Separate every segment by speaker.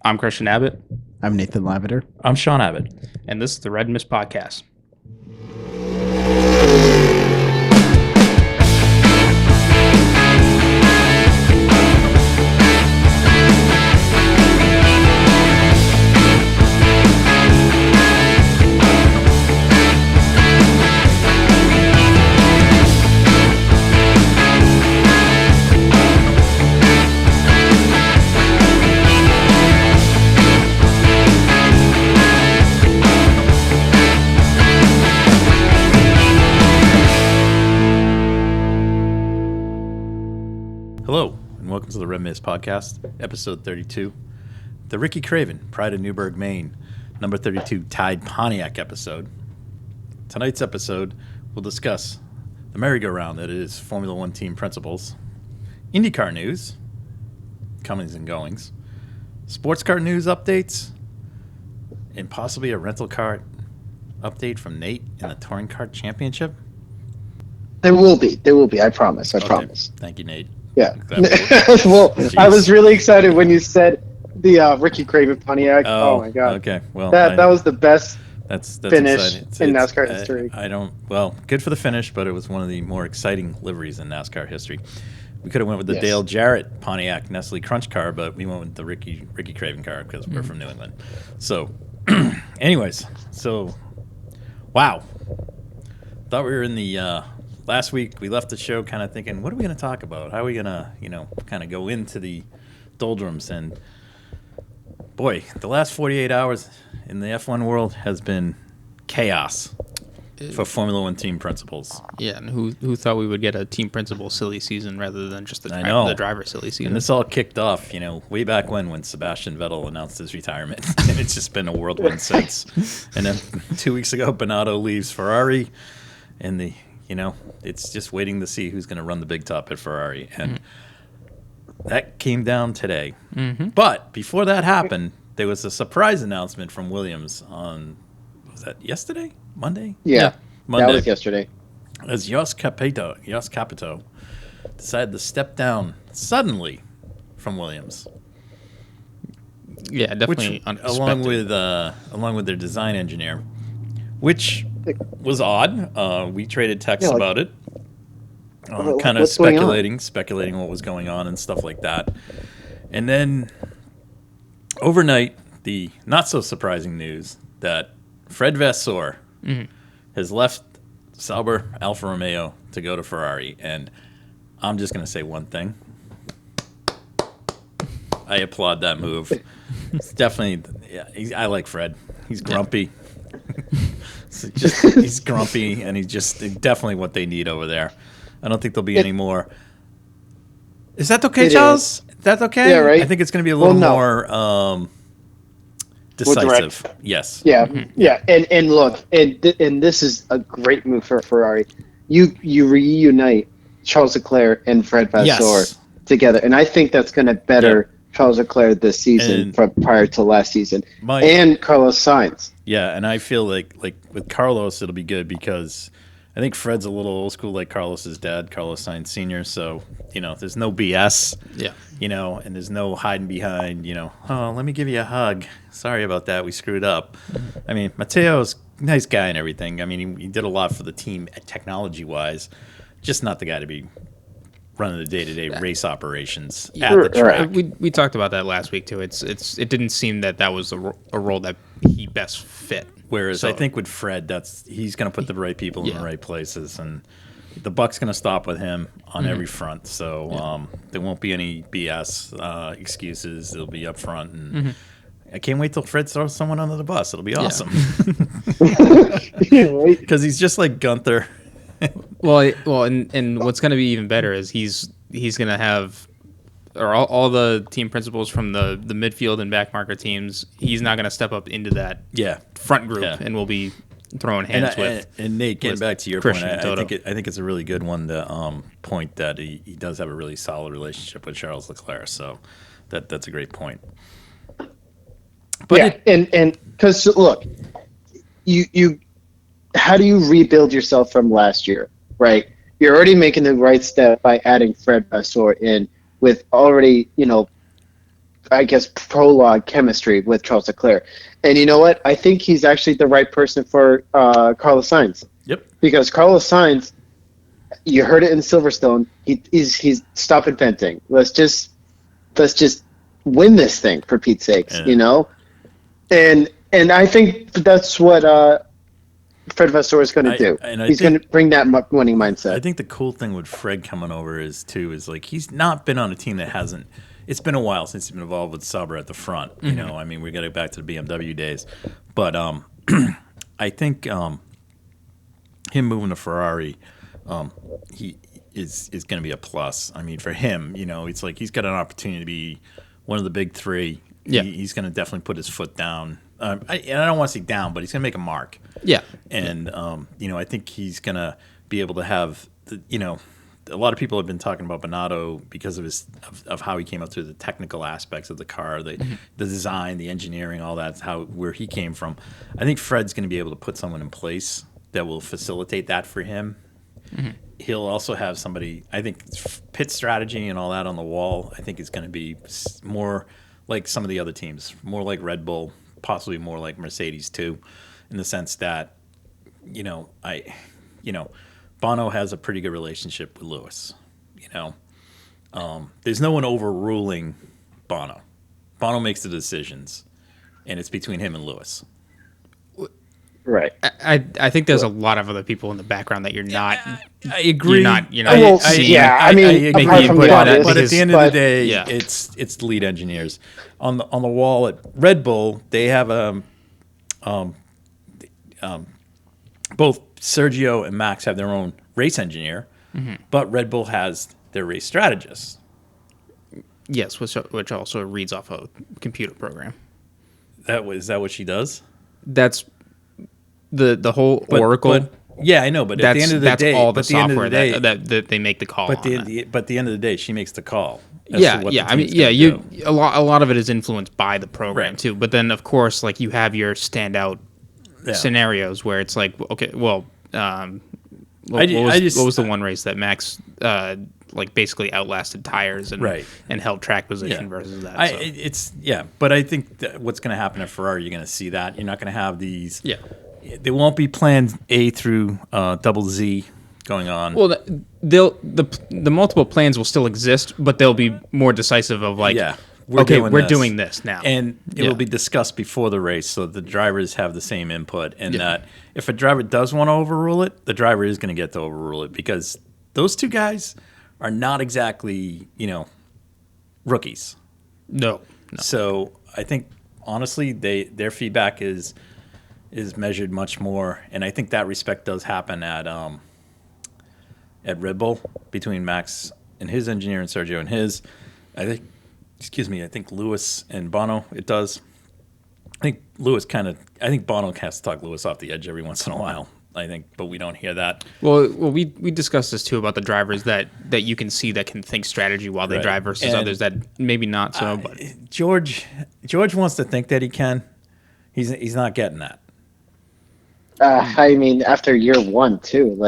Speaker 1: I'm Christian Abbott.
Speaker 2: I'm Nathan Lavender.
Speaker 3: I'm Sean Abbott.
Speaker 1: And this is the Red Mist Podcast.
Speaker 3: Hello, and welcome to the Red Mist Podcast, episode 32. The Ricky Craven, Pride of Newburgh, Maine, number 32 Tide Pontiac episode. Tonight's episode will discuss the merry-go-round that is Formula One team principles, Indycar news, comings and goings, sports car news updates, and possibly a rental car update from Nate in the Touring Car Championship.
Speaker 2: There will be. I promise. I promise.
Speaker 3: Thank you, Nate.
Speaker 2: Yeah. Well,
Speaker 3: Jeez.
Speaker 2: I was really excited when you said the Ricky Craven Pontiac. Oh my god.
Speaker 3: Okay. Well,
Speaker 2: that was the best
Speaker 3: that's
Speaker 2: finish
Speaker 3: exciting.
Speaker 2: in NASCAR history.
Speaker 3: Good for the finish, but it was one of the more exciting liveries in NASCAR history. We could have went with the
Speaker 2: Yes.
Speaker 3: Dale Jarrett Pontiac Nestle Crunch car, but we went with the Ricky Craven car because we're from New England. So, anyways, wow. Thought we were in the last week. We left the show kind of thinking, what are we going to talk about? How are we going to, kind of go into the doldrums? And boy, the last 48 hours in the F1 world has been chaos for Formula One team principals.
Speaker 1: Yeah, and who thought we would get a team principal silly season rather than just the driver silly season?
Speaker 3: And this all kicked off, way back when Sebastian Vettel announced his retirement. And it's just been a whirlwind since. And then 2 weeks ago, Binotto leaves Ferrari, and it's just waiting to see who's going to run the big top at Ferrari. And that came down today. Mm-hmm. But before that happened, there was a surprise announcement from Williams on, was that yesterday? Monday?
Speaker 2: Yeah.
Speaker 3: Monday.
Speaker 2: That was yesterday.
Speaker 3: As Jos Capito decided to step down suddenly from Williams.
Speaker 1: Yeah, definitely unexpected.
Speaker 3: along with their design engineer, which was odd. We traded texts about it, kind of speculating what was going on and stuff like that. And then overnight, the not so surprising news that Fred Vasseur has left Sauber Alfa Romeo to go to Ferrari. And I'm just going to say one thing. I applaud that move. It's definitely, I like Fred. He's grumpy. He's grumpy, and he's just definitely what they need over there. I don't think there'll be any more. Is that okay, Charles? Is that okay?
Speaker 2: Yeah, right.
Speaker 3: I think it's going to be a little more decisive. Yes.
Speaker 2: Yeah, yeah. And look, and this is a great move for Ferrari. You reunite Charles Leclerc and Fred Vasseur together, and I think that's going to better Charles Leclerc this season from prior to last season, and Carlos Sainz.
Speaker 3: Yeah, and I feel like with Carlos, it'll be good because I think Fred's a little old school like Carlos's dad, Carlos Sainz Sr., so, there's no BS. Yeah. And there's no hiding behind, oh, let me give you a hug. Sorry about that. We screwed up. I mean, Mateo's a nice guy and everything. I mean, he did a lot for the team technology-wise, just not the guy to be running the day-to-day race operations at the track.
Speaker 1: We talked about that last week, too. It didn't seem that was a role that he best fit.
Speaker 3: Whereas I think with Fred, he's going to put the right people in the right places, and the buck's going to stop with him on every front. So there won't be any BS excuses. It'll be up front, and I can't wait till Fred throws someone under the bus. It'll be awesome. Because he's just like Gunther.
Speaker 1: Well, and what's going to be even better is he's going to have all the team principals from the midfield and back marker teams. He's not going to step up into that front group, and we'll be throwing hands with.
Speaker 3: And Nate, getting back to your
Speaker 1: Christian
Speaker 3: point, I think it's a really good one to point that he does have a really solid relationship with Charles Leclerc. So that's a great point.
Speaker 2: But and because look, you how do you rebuild yourself from last year, right? You're already making the right step by adding Fred Vasseur in with already, I guess, prologue chemistry with Charles Leclerc. And you know what? I think he's actually the right person for Carlos Sainz.
Speaker 3: Yep.
Speaker 2: Because Carlos Sainz, you heard it in Silverstone, he's stop inventing. Let's just win this thing, for Pete's sakes, you know? And I think that's what Fred Vasseur is going to do. He's going to bring that winning mindset.
Speaker 3: I think the cool thing with Fred coming over is like he's not been on a team that hasn't. It's been a while since he's been involved with Sauber at the front. You know, I mean, we got to go back to the BMW days, but I think him moving to Ferrari, he is going to be a plus. I mean, for him, you know, it's like he's got an opportunity to be one of the big three. Yeah, he's going to definitely put his foot down. And I don't want to say down, but he's going to make a mark.
Speaker 1: Yeah.
Speaker 3: And, you know, I think he's going to be able to have, you know, a lot of people have been talking about Binotto because of how he came up through the technical aspects of the car, the design, the engineering, all that, where he came from. I think Fred's going to be able to put someone in place that will facilitate that for him. He'll also have somebody, I think, pit strategy and all that on the wall, I think is going to be more like some of the other teams, more like Red Bull, possibly more like Mercedes too, in the sense that, Bono has a pretty good relationship with Lewis. You know, there's no one overruling Bono. Bono makes the decisions, and it's between him and Lewis.
Speaker 2: Right.
Speaker 1: I think there's a lot of other people in the background that you're not.
Speaker 3: I agree.
Speaker 1: You're not seeing.
Speaker 3: I
Speaker 2: mean, apart from the obvious,
Speaker 3: but at the end of the day, it's the lead engineers on the wall at Red Bull. They have both Sergio and Max have their own race engineer, but Red Bull has their race strategist.
Speaker 1: Yes, which also reads off a computer program.
Speaker 3: Is that what she does?
Speaker 1: That's the whole Oracle.
Speaker 3: Yeah, I know, but at the end of the day,
Speaker 1: that's all the software that they make the call.
Speaker 3: But at the end of the day, she makes the call.
Speaker 1: Yeah. I mean, a lot of it is influenced by the program too. But then, of course, like you have your standout scenarios where it's like, okay, well, what was the one race that Max basically outlasted tires and held track position versus that?
Speaker 3: But I think that what's going to happen at Ferrari, you're going to see that you're not going to have these. Yeah. There won't be plans A through double Z going on.
Speaker 1: Well, the multiple plans will still exist, but they'll be more decisive of we're doing this now,
Speaker 3: and it will be discussed before the race, so the drivers have the same input. And that if a driver does want to overrule it, the driver is going to get to overrule it because those two guys are not exactly rookies.
Speaker 1: No.
Speaker 3: So I think honestly, their feedback is measured much more, and I think that respect does happen at Red Bull between Max and his engineer and Sergio and his. I think Lewis and Bono. It does. I think Bono has to talk Lewis off the edge every once in a while. I think, but we don't hear that.
Speaker 1: Well, we discussed this too about the drivers that you can see that can think strategy while they drive versus others that maybe not so. But
Speaker 3: George wants to think that he can. He's not getting that.
Speaker 2: I mean, after year one too,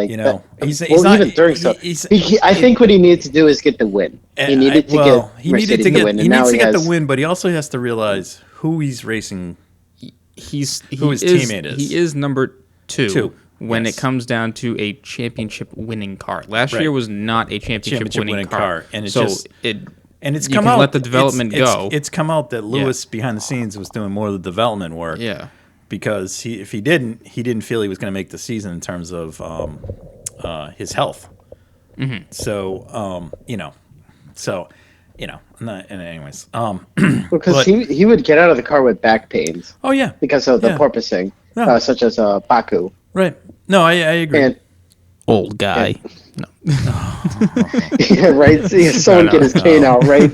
Speaker 3: he's not
Speaker 2: even during so. I think what he needs to do is get the win. He needed to get
Speaker 3: the win, but he also has to realize who he's racing. Who his teammate is.
Speaker 1: He is number two. When it comes down to a championship winning car. Last year was not a championship winning car.
Speaker 3: And
Speaker 1: it's
Speaker 3: come out.
Speaker 1: Let the development go.
Speaker 3: It's come out that Lewis behind the scenes was doing more of the development work. Yeah. Because if he didn't feel he was going to make the season in terms of his health. Mm-hmm. So anyways.
Speaker 2: Because he would get out of the car with back pains.
Speaker 3: Oh yeah.
Speaker 2: Because of the porpoising, such as Baku.
Speaker 3: Right. No, I agree.
Speaker 2: And,
Speaker 1: old guy. No.
Speaker 2: Yeah, right. See, someone get his cane out, right?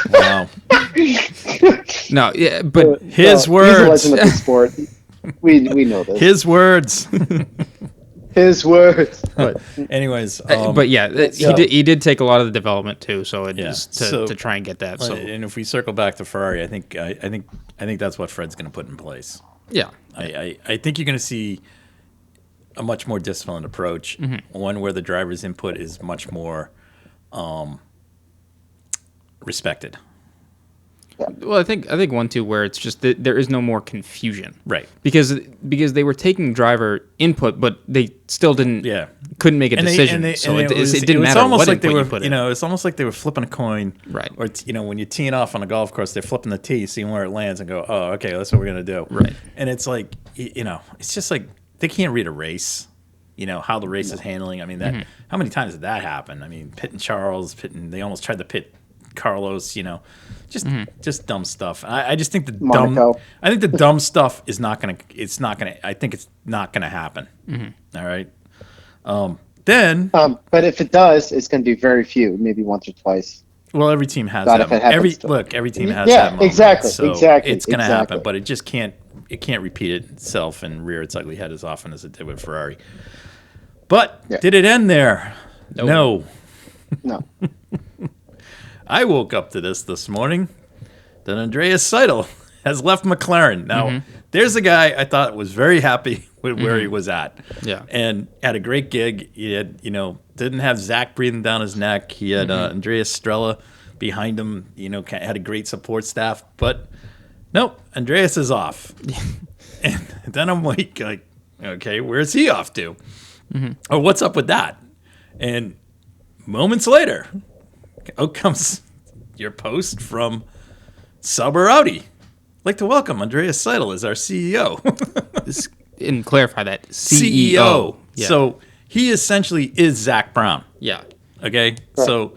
Speaker 3: Wow.
Speaker 1: No, yeah, but
Speaker 3: his words.
Speaker 2: He's a legend of the sport. We know this.
Speaker 3: His words.
Speaker 2: His words.
Speaker 3: But anyways,
Speaker 1: but yeah, he did take a lot of the development too. So to try and get that. So
Speaker 3: and if we circle back to Ferrari, I think that's what Fred's going to put in place.
Speaker 1: Yeah,
Speaker 3: I think you're going to see a much more disciplined approach, one where the driver's input is much more respected.
Speaker 1: Well, I think one too, where it's just that there is no more confusion,
Speaker 3: Right?
Speaker 1: Because they were taking driver input, but they still couldn't make a decision. It didn't matter what input you put in.
Speaker 3: It's almost like they were flipping a coin,
Speaker 1: right?
Speaker 3: Or when you're teeing off on a golf course, they're flipping the tee, seeing where it lands, and go, oh, okay, that's what we're gonna do,
Speaker 1: right? And
Speaker 3: it's like it's just like they can't read a race. How the race is handling. I mean, how many times did that happen? I mean, Pitt and Charles, they almost tried to pit Carlos. Just dumb stuff. I just think the dumb stuff is not gonna. It's not gonna. I think it's not gonna happen. Mm-hmm. All right.
Speaker 2: But if it does, it's gonna be very few, maybe once or twice.
Speaker 3: Well, every team has that. Every team has that moment.
Speaker 2: Exactly.
Speaker 3: So
Speaker 2: exactly.
Speaker 3: It's gonna happen, but it just can't. It can't repeat itself and rear its ugly head as often as it did with Ferrari. But did it end there? No. I woke up to this morning that Andreas Seidel has left McLaren. Now, there's a guy I thought was very happy with where he was at.
Speaker 1: Yeah.
Speaker 3: And had a great gig. He had, didn't have Zach breathing down his neck. He had Andreas Strella behind him, had a great support staff. But nope, Andreas is off. And then I'm like, okay, where's he off to? Oh, what's up with that? And moments later, out comes your post from Sauber Audi. I'd like to welcome Andreas Seidel as our CEO.
Speaker 1: And clarify that.
Speaker 3: CEO. Yeah. So he essentially is Zach Brown.
Speaker 1: Yeah.
Speaker 3: Okay?
Speaker 2: Right.
Speaker 3: So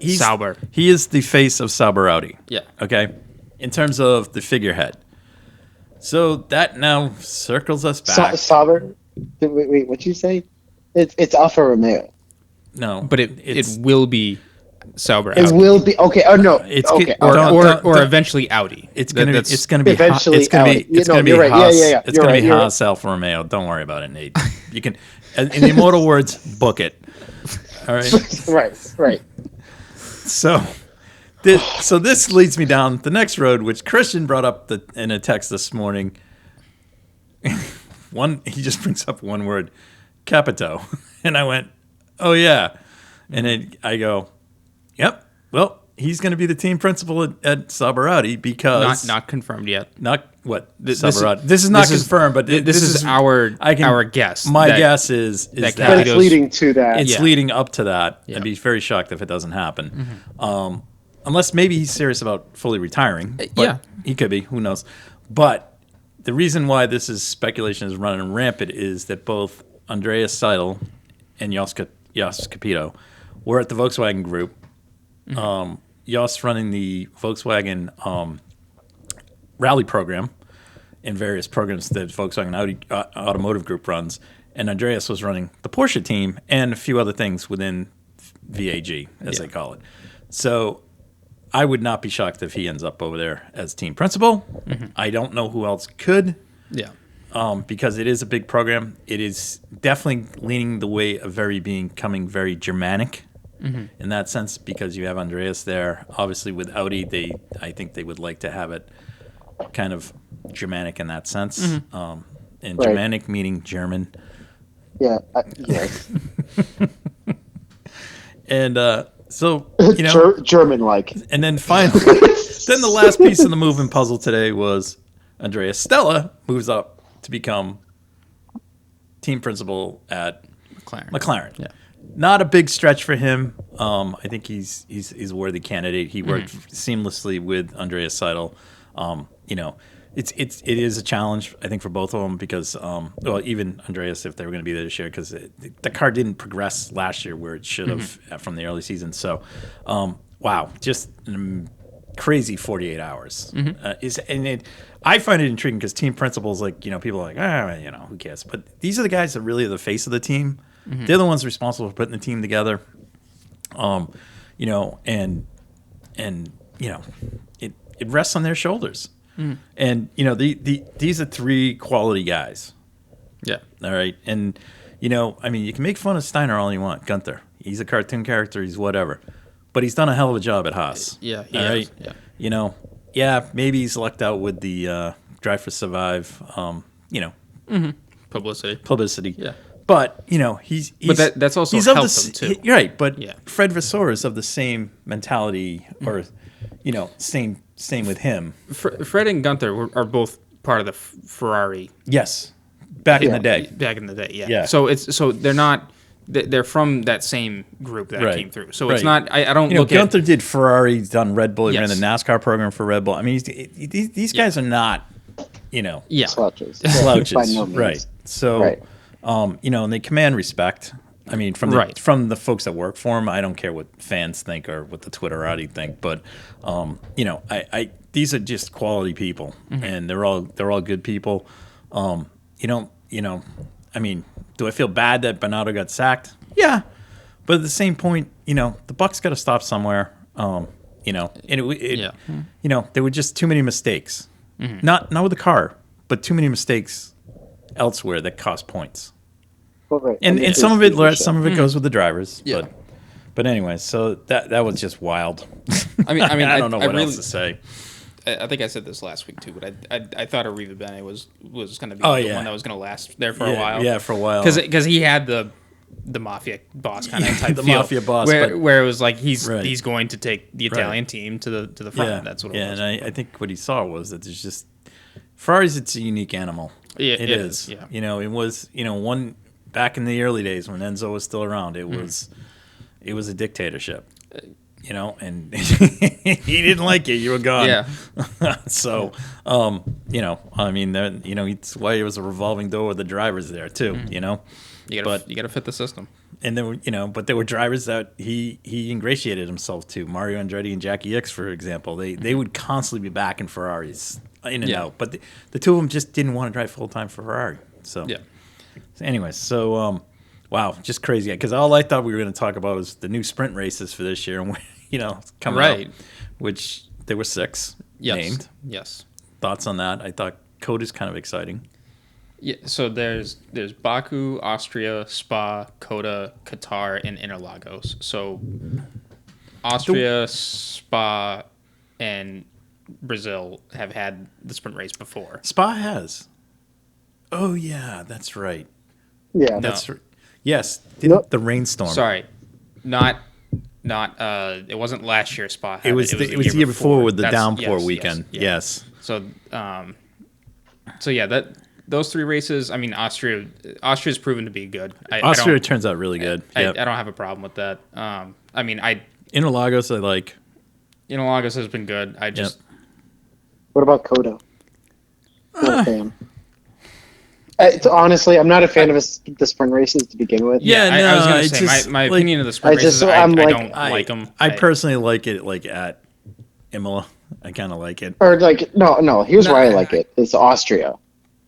Speaker 1: he's Sauber.
Speaker 3: He is the face of Sauber Audi.
Speaker 1: Yeah.
Speaker 3: Okay? In terms of the figurehead. So that now circles us back.
Speaker 2: Sauber? Wait, what'd you say? It's Alfa Romeo.
Speaker 3: No.
Speaker 1: But it will be Sauber.
Speaker 2: It will be okay. Oh no,
Speaker 3: it's
Speaker 2: okay.
Speaker 1: Or eventually Audi.
Speaker 3: It's gonna be
Speaker 2: eventually.
Speaker 3: It's gonna be
Speaker 2: right.
Speaker 3: Haas.
Speaker 2: Yeah.
Speaker 3: It's gonna be Haas Alfa Romeo. Don't worry about it, Nate. You can, in the immortal words, book it. All right.
Speaker 2: Right.
Speaker 3: So this leads me down the next road, which Christian brought up in a text this morning. He just brings up one word, Capito, and I went, oh yeah, and then I go, yep. Well, he's going to be the team principal at Sauber Audi because
Speaker 1: not confirmed yet.
Speaker 3: Not what Sauber Audi. This is not confirmed, but
Speaker 1: this is our guess.
Speaker 3: My guess is that
Speaker 2: but it's leading to that.
Speaker 3: It's leading up to that. Yeah. I'd be very shocked if it doesn't happen, unless maybe he's serious about fully retiring. But he could be. Who knows? But the reason why this is speculation is running rampant is that both Andreas Seidel and Jos Capito were at the Volkswagen Group. Jos running the Volkswagen rally program and various programs that Volkswagen Audi Automotive Group runs, and Andreas was running the Porsche team and a few other things within VAG, as they call it. So I would not be shocked if he ends up over there as team principal. I don't know who else could.
Speaker 1: Yeah.
Speaker 3: Because it is a big program. It is definitely leaning the way of becoming very Germanic in that sense, because you have Andreas there. Obviously, with Audi, I think they would like to have it kind of Germanic in that sense. And Germanic meaning German.
Speaker 2: Yeah. Yes.
Speaker 3: And so,
Speaker 2: German-like.
Speaker 3: And then finally, then the last piece of the moving puzzle today was Andreas Stella moves up to become team principal at McLaren. Yeah. Not a big stretch for him. I think he's a worthy candidate. He worked seamlessly with Andreas Seidel. It is a challenge, I think, for both of them because, even Andreas, if they were going to be there this year, because the car didn't progress last year where it should have from the early season. So, wow, just crazy 48 hours. I find it intriguing because team principals, people are like, who cares? But these are the guys that really are the face of the team. They're the ones responsible for putting the team together. It rests on their shoulders. And these are three quality guys.
Speaker 1: Yeah.
Speaker 3: All right. And you can make fun of Steiner all you want. Gunther, he's a cartoon character. He's whatever, but he's done a hell of a job at Haas.
Speaker 1: Yeah.
Speaker 3: All right. Yeah. Maybe he's lucked out with the Drive for Survive. Publicity. Yeah. But he's
Speaker 1: but that's also helped him too.
Speaker 3: Right. But Fred Vasseur is of the same mentality or same same with him.
Speaker 1: Fred and Gunther are both part of the Ferrari.
Speaker 3: Yes, back in the day.
Speaker 1: Back in the day, yeah.
Speaker 3: Yeah.
Speaker 1: So they're not. They're from that same group that came through. So it's not. I don't look
Speaker 3: Gunther
Speaker 1: at.
Speaker 3: did Ferrari. He's done Red Bull. He ran the
Speaker 1: Yes.
Speaker 3: NASCAR program for Red Bull. I mean, these guys are not,
Speaker 1: Yeah.
Speaker 2: Slouches.
Speaker 3: slouches,
Speaker 2: By no means.
Speaker 3: right? So,
Speaker 2: Right.
Speaker 3: and they command respect. I mean, from the folks that work for them. I don't care what fans think or what the Twitterati think, but these are just quality people, and they're all good people. I mean, do I feel bad that Bernardo got sacked? Yeah, but at the same point, the buck's got to stop somewhere. And there were just too many mistakes. Not with the car, but too many mistakes elsewhere that cost points.
Speaker 2: Well, right.
Speaker 3: And some of it goes with the drivers. Yeah. But anyway, so that was just wild.
Speaker 1: I mean,
Speaker 3: I don't know what else to say.
Speaker 1: I think I said this last week too, but I thought Arriva Bene was going to be
Speaker 3: the
Speaker 1: one that was going to last there for a while.
Speaker 3: Yeah, for a while.
Speaker 1: Because he had the mafia boss kind of type
Speaker 3: the
Speaker 1: feel,
Speaker 3: mafia boss,
Speaker 1: where it was like he's going to take the Italian team to the front.
Speaker 3: Yeah,
Speaker 1: that's what it was.
Speaker 3: Yeah, and I think what he saw was that there's just Ferraris. It's a unique animal.
Speaker 1: Yeah,
Speaker 3: it is.
Speaker 1: Yeah.
Speaker 3: It was one back in the early days when Enzo was still around. It was a dictatorship. And he didn't like it. You were gone.
Speaker 1: Yeah.
Speaker 3: So, I mean, it's why it was a revolving door with the drivers there too. You got
Speaker 1: to fit the system.
Speaker 3: And there were, but there were drivers that he ingratiated himself to. Mario Andretti and Jackie Ickx, for example. They would constantly be back in Ferraris, in and out. But the two of them just didn't want to drive full time for Ferrari. So
Speaker 1: yeah.
Speaker 3: Anyways, wow, just crazy. Because all I thought we were going to talk about was the new sprint races for this year, and coming out, which there were 6 named.
Speaker 1: Yes.
Speaker 3: Thoughts on that? I thought Coda's kind of exciting.
Speaker 1: Yeah. So there's Baku, Austria, Spa, Coda, Qatar, and Interlagos. So Austria, Spa, and Brazil have had the sprint race before.
Speaker 3: Spa has. Oh yeah, that's right.
Speaker 2: Yeah,
Speaker 3: that's right. Yes, the rainstorm.
Speaker 1: Sorry, not. It wasn't last year. Spa.
Speaker 3: It was the year before with the downpour weekend. Yes.
Speaker 1: So yeah, those 3 races. I mean, Austria's proven to be good.
Speaker 3: Austria turns out really good.
Speaker 1: I don't have a problem with that.
Speaker 3: Interlagos I like.
Speaker 1: Interlagos has been good.
Speaker 2: What about Coda? Not a fan. Honestly, I'm not a fan of the sprint races to begin with.
Speaker 1: I was going to say my opinion of the sprint races. I don't like them.
Speaker 3: I personally like it at Imola. I kind of like it.
Speaker 2: Or no. Here's why I like it. It's Austria.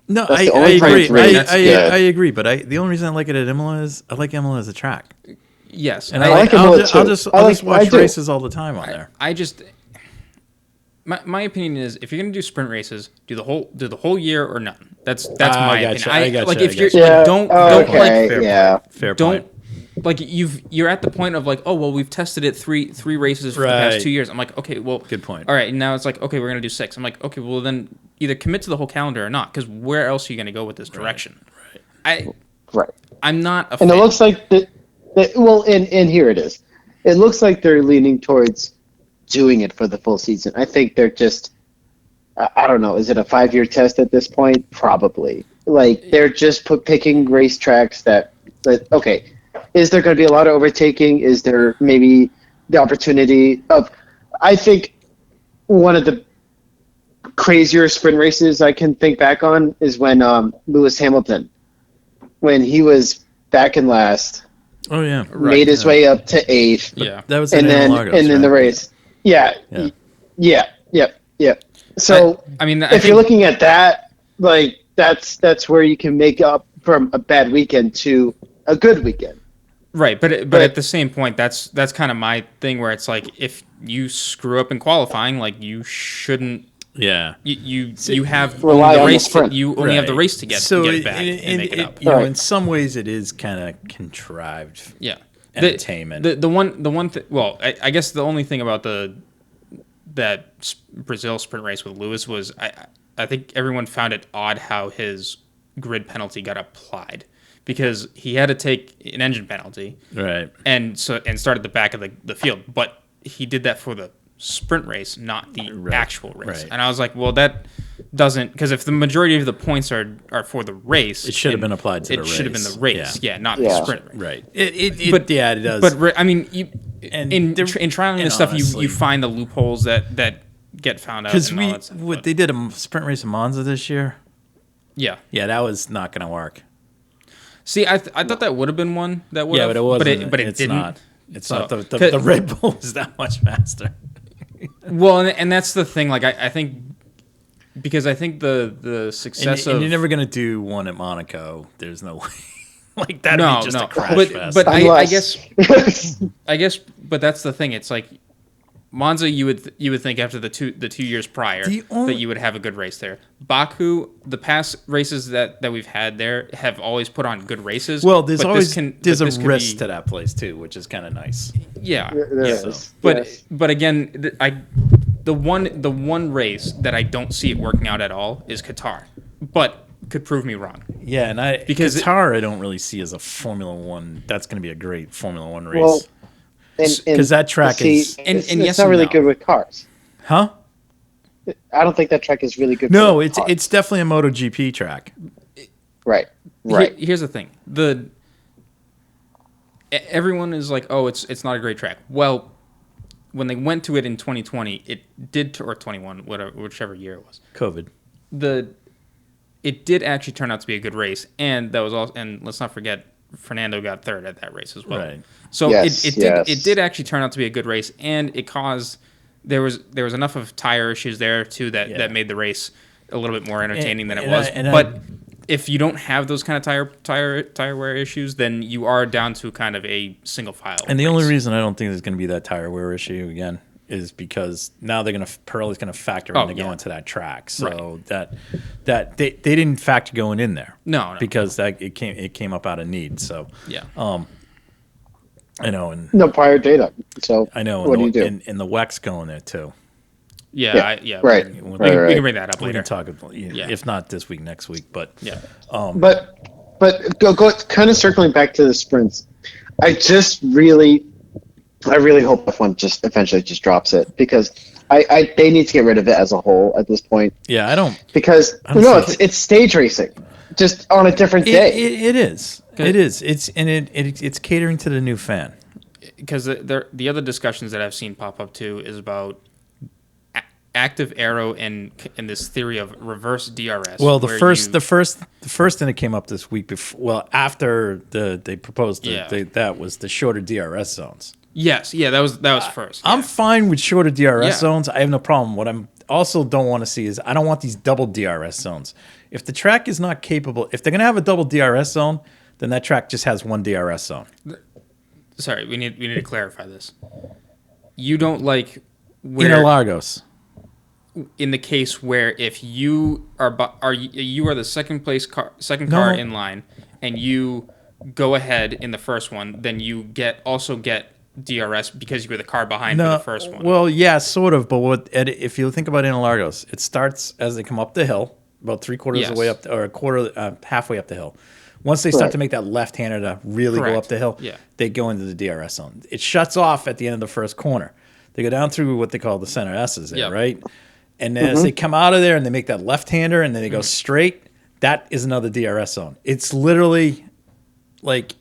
Speaker 3: No, I agree. I agree. But the only reason I like it at Imola is I like Imola as a track.
Speaker 1: Yes,
Speaker 2: and I'll just
Speaker 3: watch races all the time on there.
Speaker 1: My opinion is if you're going to do sprint races, do the whole year or none. That's my opinion.
Speaker 3: Fair point.
Speaker 1: Like you're at the point of like, oh well, we've tested it three races for the past 2 years. I'm like, okay, well,
Speaker 3: good point.
Speaker 1: All right, and now it's like, okay, we're gonna do 6. I'm like, okay, well then either commit to the whole calendar or not, because where else are you gonna go with this direction?
Speaker 3: Right.
Speaker 1: I'm not a
Speaker 2: fan.
Speaker 1: And
Speaker 2: it looks like and here it is. It looks like they're leaning towards doing it for the full season. I think they're just, I don't know, is it a 5-year test at this point? Probably. Like, they're just picking racetracks that, okay, is there going to be a lot of overtaking? Is there maybe the opportunity of, I think one of the crazier sprint races I can think back on is when Lewis Hamilton, when he was back in last, made his way up to 8th.
Speaker 1: Yeah.
Speaker 3: That was
Speaker 2: and then the race. Yeah. So if you're looking at that, like that's where you can make up from a bad weekend to a good weekend.
Speaker 1: Right, but at the same point, that's kind of my thing where it's like if you screw up in qualifying, like you shouldn't.
Speaker 3: Yeah.
Speaker 1: You have
Speaker 2: rely
Speaker 1: the
Speaker 2: on
Speaker 1: race.
Speaker 2: The sprint.
Speaker 1: You only have the race to get it back and make it up.
Speaker 3: In some ways, it is kind of contrived.
Speaker 1: Yeah.
Speaker 3: Entertainment.
Speaker 1: The one thing. Well, I guess the only thing about that Brazil sprint race with Lewis was I think everyone found it odd how his grid penalty got applied because he had to take an engine penalty,
Speaker 3: right?
Speaker 1: And start at the back of the field, but he did that for the sprint race, not the actual race.
Speaker 3: Right.
Speaker 1: And I was like, well, that doesn't, because if the majority of the points are for the race,
Speaker 3: it should have been applied to the race.
Speaker 1: It should have been the race, not the sprint race.
Speaker 3: Right. It does.
Speaker 1: But I mean, in trialing this stuff, you find the loopholes that get found out.
Speaker 3: Because they did a sprint race in Monza this year.
Speaker 1: Yeah,
Speaker 3: that was not going to work.
Speaker 1: See, I thought that would have been one that would.
Speaker 3: Yeah, but it wasn't.
Speaker 1: But it didn't.
Speaker 3: Not. It's not. The Red Bull is that much faster.
Speaker 1: Well, and that's the thing. Like I think, because I think the success
Speaker 3: and
Speaker 1: of
Speaker 3: you're never going to do one at Monaco. There's no way. Like that'd be just a crash fest.
Speaker 1: But I guess, but that's the thing. It's like Monza, you would think after the 2 years prior that you would have a good race there. Baku, the past races that we've had there have always put on good races.
Speaker 3: Well, there's a risk to that place too, which is kind of nice.
Speaker 1: Yeah,
Speaker 2: there is.
Speaker 1: But again, the one race that I don't see it working out at all is Qatar, but could prove me wrong.
Speaker 3: Yeah, and because Qatar I don't really see as a Formula One. That's going to be a great Formula One race.
Speaker 2: Well,
Speaker 3: because that track is
Speaker 2: it's not really good with cars.
Speaker 3: Huh?
Speaker 2: I don't think that track is really good.
Speaker 3: No, it's definitely a MotoGP track.
Speaker 2: Right.
Speaker 1: Here's the thing: everyone is like, "Oh, it's not a great track." Well, when they went to it in 2020, it did, or 21, whichever year it was.
Speaker 3: COVID.
Speaker 1: It did actually turn out to be a good race, and that was all. And let's not forget, Fernando got third at that race as well.
Speaker 3: Right.
Speaker 1: So it did actually turn out to be a good race, and it caused there was enough of tire issues there too that made the race a little bit more entertaining than it was. But if you don't have those kind of tire wear issues, then you are down to kind of a single file.
Speaker 3: And the only reason I don't think there's going to be that tire wear issue again is because now Pirelli's going to factor in to go into that track. So that they didn't factor going in there.
Speaker 1: No.
Speaker 3: Because it came up out of need. So
Speaker 1: yeah.
Speaker 3: I know, and
Speaker 2: no prior data. So
Speaker 3: I know,
Speaker 2: what do you do?
Speaker 3: And the WEC's going there too.
Speaker 1: Yeah.
Speaker 2: Right.
Speaker 1: We can bring that up later.
Speaker 3: We can talk about if not this week, next week. But
Speaker 1: yeah.
Speaker 2: But go kind of circling back to the sprints. I really hope F1 just eventually just drops it, because they need to get rid of it as a whole at this point.
Speaker 3: Yeah, I don't.
Speaker 2: Because it's stage racing, just on a different day.
Speaker 3: It is. It is. It's catering to the new fan.
Speaker 1: Because the other discussions that I've seen pop up too is about active aero and this theory of reverse DRS.
Speaker 3: Well, the first thing that came up this week after they proposed that was the shorter DRS zones.
Speaker 1: Yes, that was first.
Speaker 3: I'm fine with shorter DRS zones. I have no problem. What I'm also don't want to see is I don't want these double DRS zones. If the track is not capable, if they're going to have a double DRS zone, then that track just has one DRS zone.
Speaker 1: Sorry, we need to clarify this. You don't like
Speaker 3: Interlagos.
Speaker 1: In the case where if you are the second car in line and you go ahead in the first one, then you also get DRS because you were the car behind for the first one.
Speaker 3: Well, yeah, sort of. But if you think about Interlagos, it starts as they come up the hill, about three-quarters of the way up, or a quarter, halfway up the hill. Once they start to make that left-hander to really go up the hill, they go into the DRS zone. It shuts off at the end of the first corner. They go down through what they call the center S's there, right? And then as they come out of there and they make that left-hander and then they go straight, that is another DRS zone. It's literally like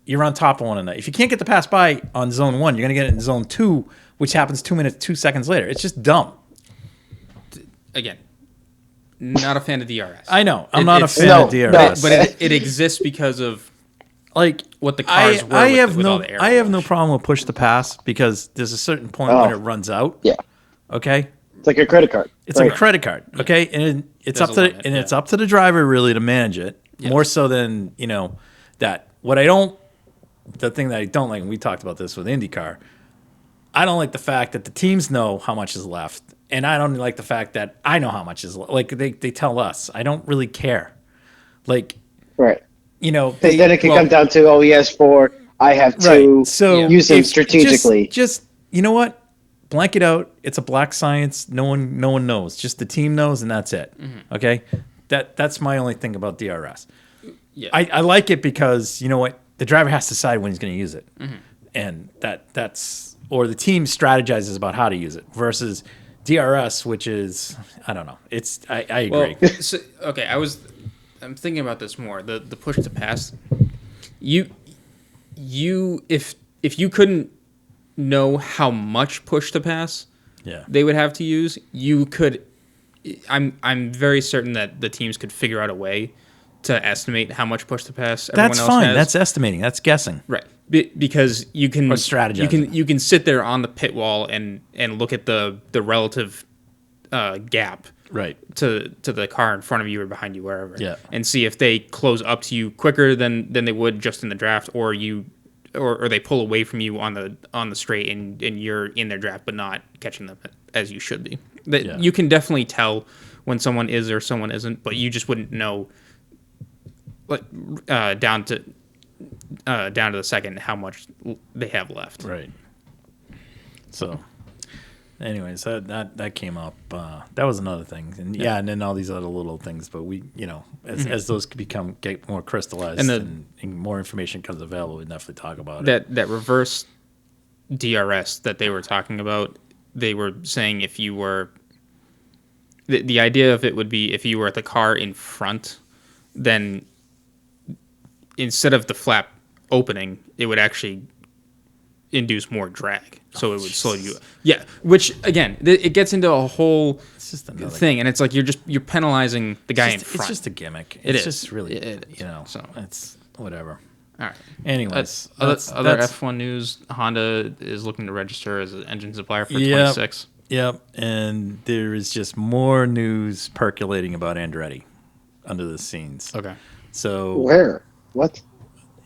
Speaker 3: you're on top of one another. If you can't get the pass by on zone 1, you're going to get it in zone 2, which happens 2 seconds later. It's just dumb.
Speaker 1: Again, not a fan of DRS.
Speaker 3: I know. I'm not a fan of DRS.
Speaker 1: But it exists because of what the cars were with all the air.
Speaker 3: I have no problem with push to pass because there's a certain point when it runs out.
Speaker 2: Yeah.
Speaker 3: Okay?
Speaker 2: It's like a credit card.
Speaker 3: It's like a credit card, okay? And it's up to it's up to the driver really to manage it more so than that. The thing that I don't like, and we talked about this with IndyCar, I don't like the fact that the teams know how much is left, and I don't like the fact that I know how much is left. Like they tell us, I don't really care. Like
Speaker 2: right,
Speaker 3: then
Speaker 2: it can come down to he has 4, I have 2. So use them strategically.
Speaker 3: Just you know what? Blank it out. It's a black science. No one knows. Just the team knows, and that's it. Mm-hmm. Okay, that's my only thing about DRS. Yeah, I like it because you know what, the driver has to decide when he's going to use it, and that's or the team strategizes about how to use it versus DRS, which is, I don't know. I agree.
Speaker 1: Well, so, okay, I'm thinking about this more. The push to pass. If you couldn't know how much push to pass they would have to use, you could. I'm very certain that the teams could figure out a way to estimate how much push to pass everyone
Speaker 3: That's
Speaker 1: else
Speaker 3: fine.
Speaker 1: has.
Speaker 3: That's estimating. That's guessing.
Speaker 1: Right. Because you can
Speaker 3: Or strategizing.
Speaker 1: you can sit there on the pit wall and look at the relative gap
Speaker 3: Right.
Speaker 1: to the car in front of you or behind you, wherever,
Speaker 3: Yeah.
Speaker 1: and see if they close up to you quicker than they would just in the draft, or they pull away from you on the straight and you're in their draft but not catching them as you should be. You can definitely tell when someone is or someone isn't, but you just wouldn't know down to the second how much they have left.
Speaker 3: Right. So, anyways, that came up. That was another thing, and and then all these other little things. But we, as those get more crystallized and more information comes available, we definitely talk about it.
Speaker 1: That reverse DRS that they were talking about, they were saying if you were the idea of it would be if you were at the car in front, then instead of the flap opening, it would actually induce more drag, so it would slow you. Yeah, which again, it gets into a whole thing, and it's like you're penalizing the guy in front.
Speaker 3: It's just a gimmick.
Speaker 1: It's
Speaker 3: just really,
Speaker 1: so
Speaker 3: it's whatever.
Speaker 1: All right.
Speaker 3: Anyways,
Speaker 1: other F1 news: Honda is looking to register as an engine supplier for 26.
Speaker 3: Yep, and there is just more news percolating about Andretti under the scenes.
Speaker 1: Okay.
Speaker 3: So
Speaker 2: where? What?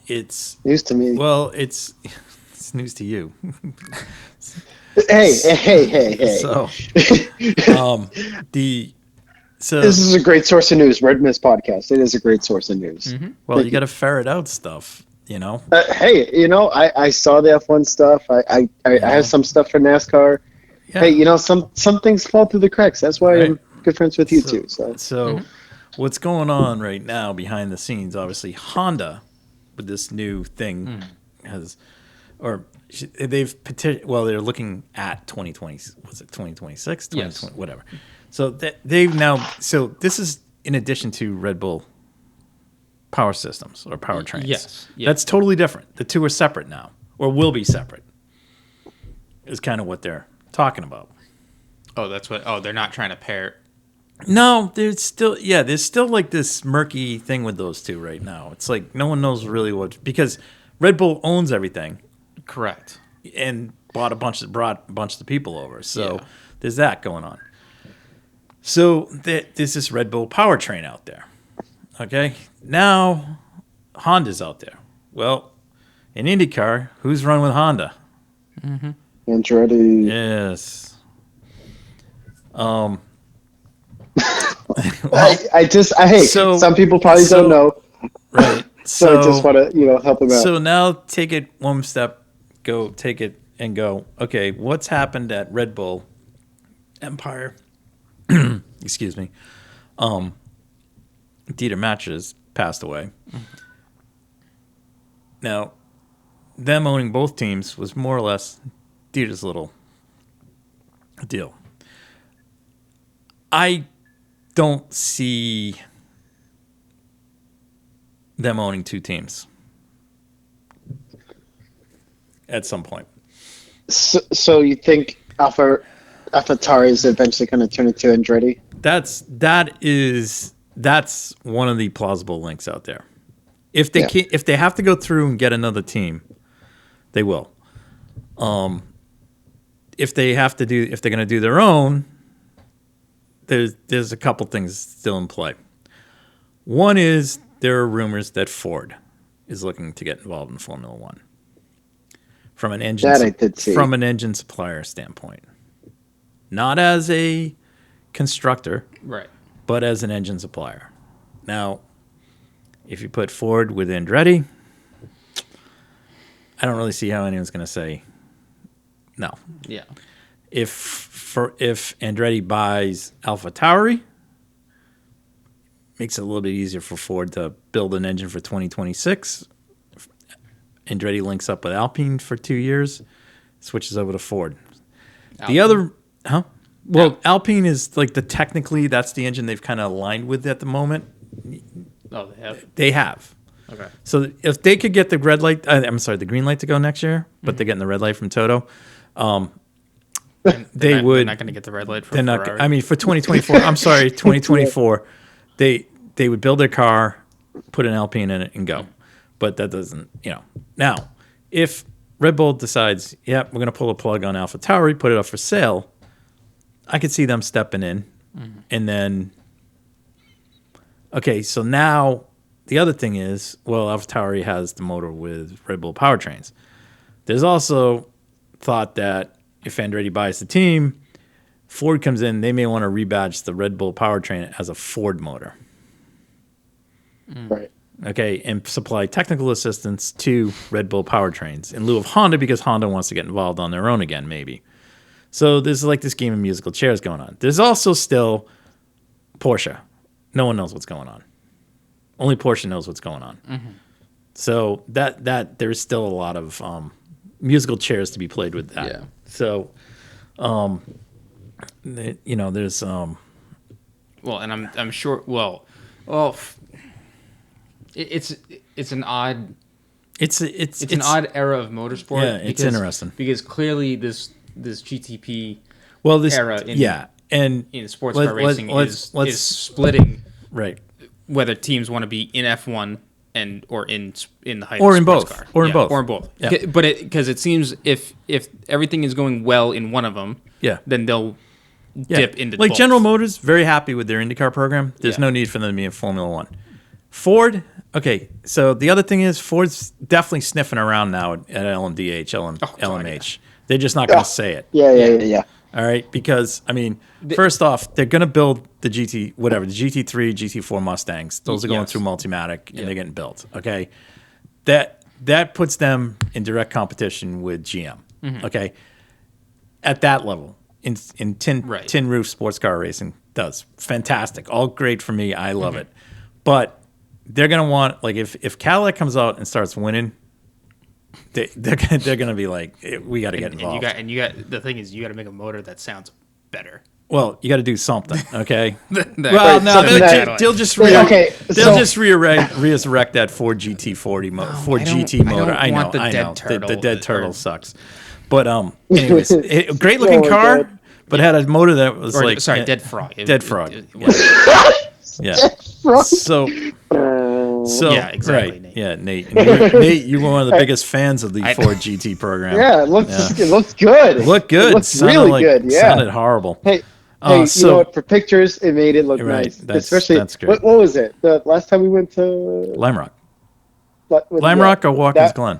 Speaker 3: It's
Speaker 2: news to me.
Speaker 3: Well, it's news to you.
Speaker 2: Hey.
Speaker 3: So,
Speaker 2: this is a great source of news. Red Mist Podcast. It is a great source of news.
Speaker 3: Mm-hmm. Well, you got to ferret out stuff,
Speaker 2: Hey, I saw the F1 stuff. I have some stuff for NASCAR. Yeah. Hey, some things fall through the cracks. That's why I'm good friends with you too. So
Speaker 3: what's going on right now behind the scenes? Obviously, Honda with this new thing they're looking at 2020. Was it 2026? 2020, yes. Whatever. So they've now. So this is in addition to Red Bull power systems or powertrains.
Speaker 1: Yes.
Speaker 3: That's totally different. The two are separate now, or will be separate. Is kind of what they're talking about.
Speaker 1: Oh, that's what. Oh, they're not trying to pair.
Speaker 3: No, there's still like this murky thing with those two right now. It's like no one knows really because Red Bull owns everything.
Speaker 1: Correct.
Speaker 3: And brought a bunch of people over. So there's that going on. So there's this Red Bull powertrain out there. Okay? Now Honda's out there. Well, in IndyCar, who's run with Honda?
Speaker 2: Mm-hmm. Andretti.
Speaker 3: Yes.
Speaker 2: Some people probably don't know.
Speaker 3: Right.
Speaker 2: So I just want to, help them out.
Speaker 3: So now take it one step, take it and go, okay, what's happened at Red Bull Empire? Excuse me. Dieter Matches passed away. Now, them owning both teams was more or less Dieter's little deal. I don't see them owning two teams at some point.
Speaker 2: So you think AlphaTauri is eventually going to turn into Andretti?
Speaker 3: That's one of the plausible links out there. If they have to go through and get another team, they will. If they're going to do their own, there's a couple things still in play. One is there are rumors that Ford is looking to get involved in Formula One from an engine supplier standpoint, not as a constructor,
Speaker 1: right,
Speaker 3: but as an engine supplier. Now, if you put Ford with Andretti, I don't really see how anyone's going to say no.
Speaker 1: Yeah.
Speaker 3: If Andretti buys AlphaTauri, makes it a little bit easier for Ford to build an engine for 2026. Andretti links up with Alpine for 2 years. switches over to Ford. Alpine. The other, Well, Alpine is like technically that's the engine they've kind of aligned with at the moment.
Speaker 1: Oh, they have?
Speaker 3: They have.
Speaker 1: Okay.
Speaker 3: So if they could get the the green light to go next year, but they're getting the red light from Toto, They're not going to get the red light from Ferrari. I mean, for 2024, I'm sorry, 2024, they would build their car, put an Alpine in it, and go. But that doesn't, Now, if Red Bull decides, we're going to pull a plug on AlphaTauri, put it up for sale, I could see them stepping in. And then, okay, so now the other thing is, AlphaTauri has the motor with Red Bull powertrains. There's also thought that if Andretti buys the team, Ford comes in, they may want to rebadge the Red Bull powertrain as a Ford motor.
Speaker 2: Right.
Speaker 3: Okay, and supply technical assistance to Red Bull powertrains in lieu of Honda because Honda wants to get involved on their own again, maybe. So there's this game of musical chairs going on. There's also still Porsche. No one knows what's going on. Only Porsche knows what's going on. So that there's still a lot of musical chairs to be played with that.
Speaker 1: Yeah.
Speaker 3: So, there's
Speaker 1: Well, and I'm sure. It's an odd. It's an odd era of motorsport.
Speaker 3: Yeah, it's interesting
Speaker 1: because clearly this GTP era in sports car racing is splitting.
Speaker 3: Right.
Speaker 1: Whether teams want to be in F1 or in the height
Speaker 3: or
Speaker 1: of
Speaker 3: in
Speaker 1: sports
Speaker 3: both
Speaker 1: car.
Speaker 3: or in both
Speaker 1: or in both.
Speaker 3: Yeah.
Speaker 1: But because it seems if everything is going well in one of them, then they'll dip into both.
Speaker 3: General Motors very happy with their IndyCar program. There's no need for them to be in Formula One. Ford. Okay, so the other thing is Ford's definitely sniffing around now at LMDH, LMH. They're just not going to say it.
Speaker 2: Yeah.
Speaker 3: All right, because first off, they're going to build the GT3, GT4 Mustangs. Those are going through Multimatic and they're getting built. Okay, that puts them in direct competition with GM. Okay, at that level, in tin roof sports car racing, does fantastic, all great for me. I love it, but they're going to want if Cadillac comes out and starts winning. They're gonna be like, we got to get involved.
Speaker 1: And you got the thing is, you got to make a motor that sounds better.
Speaker 3: Well, you got to do something, okay? They'll just resurrect that Ford GT40 Ford GT motor. I know. The dead turtle sucks. But anyways, great looking car, but had a motor that was
Speaker 1: dead frog.
Speaker 3: Dead frog. Yeah. So
Speaker 1: yeah, exactly.
Speaker 3: Right. Nate. Yeah, Nate, you were one of the biggest fans of the Ford GT program.
Speaker 2: Yeah, it looks good.
Speaker 3: It looked good.
Speaker 2: It looks really good. Yeah.
Speaker 3: Sounded horrible.
Speaker 2: Hey, you know what? For pictures, it made it look nice. Especially,
Speaker 3: that's great.
Speaker 2: What was it? The last time we went to
Speaker 3: Lime Rock. Lime Rock or Watkins Glen?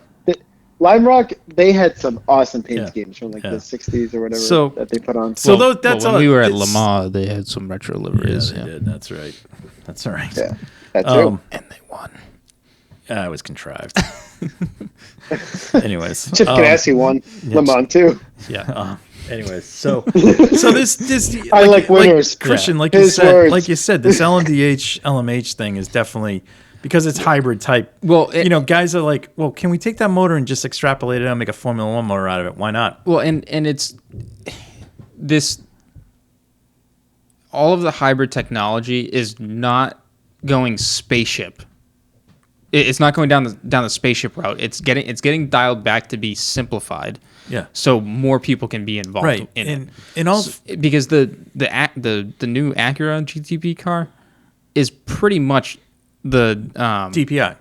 Speaker 2: Lime Rock, they had some awesome paint schemes from the 60s or whatever that they put on.
Speaker 3: So when
Speaker 1: we were at Le Mans, they had some retro liveries.
Speaker 3: Yeah, they did. That's right.
Speaker 2: Yeah, that's true.
Speaker 1: And they won.
Speaker 3: It was contrived. Anyways,
Speaker 2: Chip Ganassi won Le Mans too.
Speaker 3: Yeah. Anyways, so this
Speaker 2: I like winners.
Speaker 3: Christian, like you said, this LMH thing is definitely. Because it's hybrid type. Well, guys are like, can we take that motor and just extrapolate it and make a Formula One motor out of it? Why not?
Speaker 1: Well, and it's this. All of the hybrid technology is not going spaceship. It's not going down the spaceship route. It's getting dialed back to be simplified.
Speaker 3: Yeah.
Speaker 1: So more people can be involved in it. Because the new Acura GTP car is pretty much the
Speaker 3: DPI.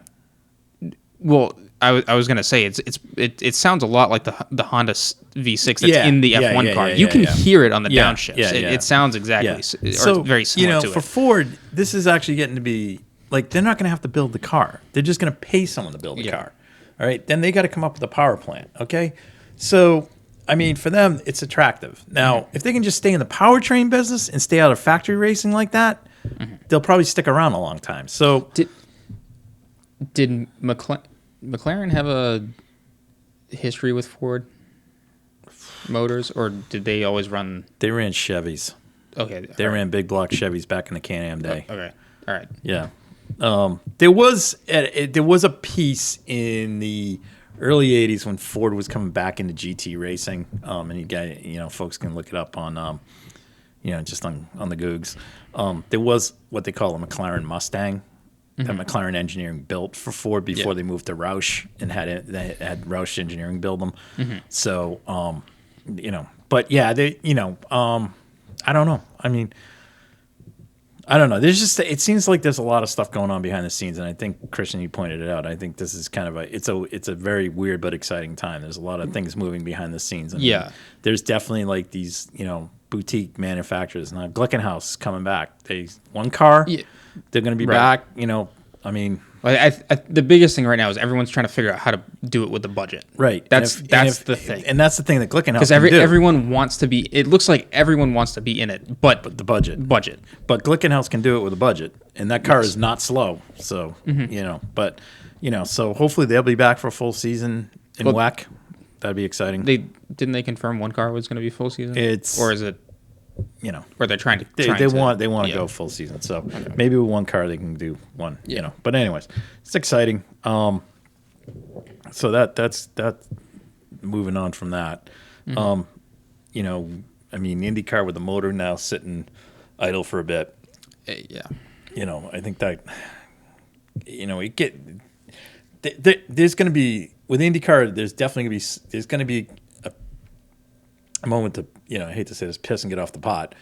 Speaker 1: Well, I was gonna say it sounds a lot like the Honda V6 that's in the F1 car. You can hear it on the downshifts. It sounds exactly or very similar to it.
Speaker 3: For Ford, this is actually getting to be they're not gonna have to build the car. They're just gonna pay someone to build the car. All right, then they got to come up with a power plant. Okay, so for them it's attractive. Now, if they can just stay in the powertrain business and stay out of factory racing like that. They'll probably stick around a long time. So,
Speaker 1: did McLaren have a history with Ford motors, or did they always run?
Speaker 3: They ran Chevys.
Speaker 1: Okay,
Speaker 3: they ran big block Chevys back in the Can-Am day.
Speaker 1: Okay, all right.
Speaker 3: Yeah, there was a piece in the early 80s when Ford was coming back into GT racing, and folks can look it up on, just on the Googs. There was what they call a McLaren Mustang that McLaren Engineering built for Ford before they moved to Roush and they had Roush Engineering build them. So, but yeah, I don't know. I mean, I don't know. It seems like there's a lot of stuff going on behind the scenes, and I think Christian, you pointed it out. I think this is kind of it's a very weird but exciting time. There's a lot of things moving behind the scenes. I mean, there's definitely like these, boutique manufacturers. Now Glickenhaus coming back. One car. Yeah. They're going to be back. I mean,
Speaker 1: the biggest thing right now is everyone's trying to figure out how to do it with the budget.
Speaker 3: Right.
Speaker 1: That's the thing.
Speaker 3: And that's the thing that Glickenhaus
Speaker 1: because everyone wants to be. It looks like everyone wants to be in it, but
Speaker 3: the budget. But Glickenhaus can do it with a budget, and that car is not slow. So so hopefully they'll be back for a full season in WEC. That'd be exciting.
Speaker 1: Didn't they confirm one car was going to be full season? Or is it? Where they're trying to
Speaker 3: they want to go full season. So maybe with one car they can do one. But anyways, it's exciting. So that's moving on from that. I mean, IndyCar with the motor now sitting idle for a bit.
Speaker 1: Yeah.
Speaker 3: I think that there's going to be with IndyCar. There's definitely going to be a moment to, I hate to say this, piss and get off the pot.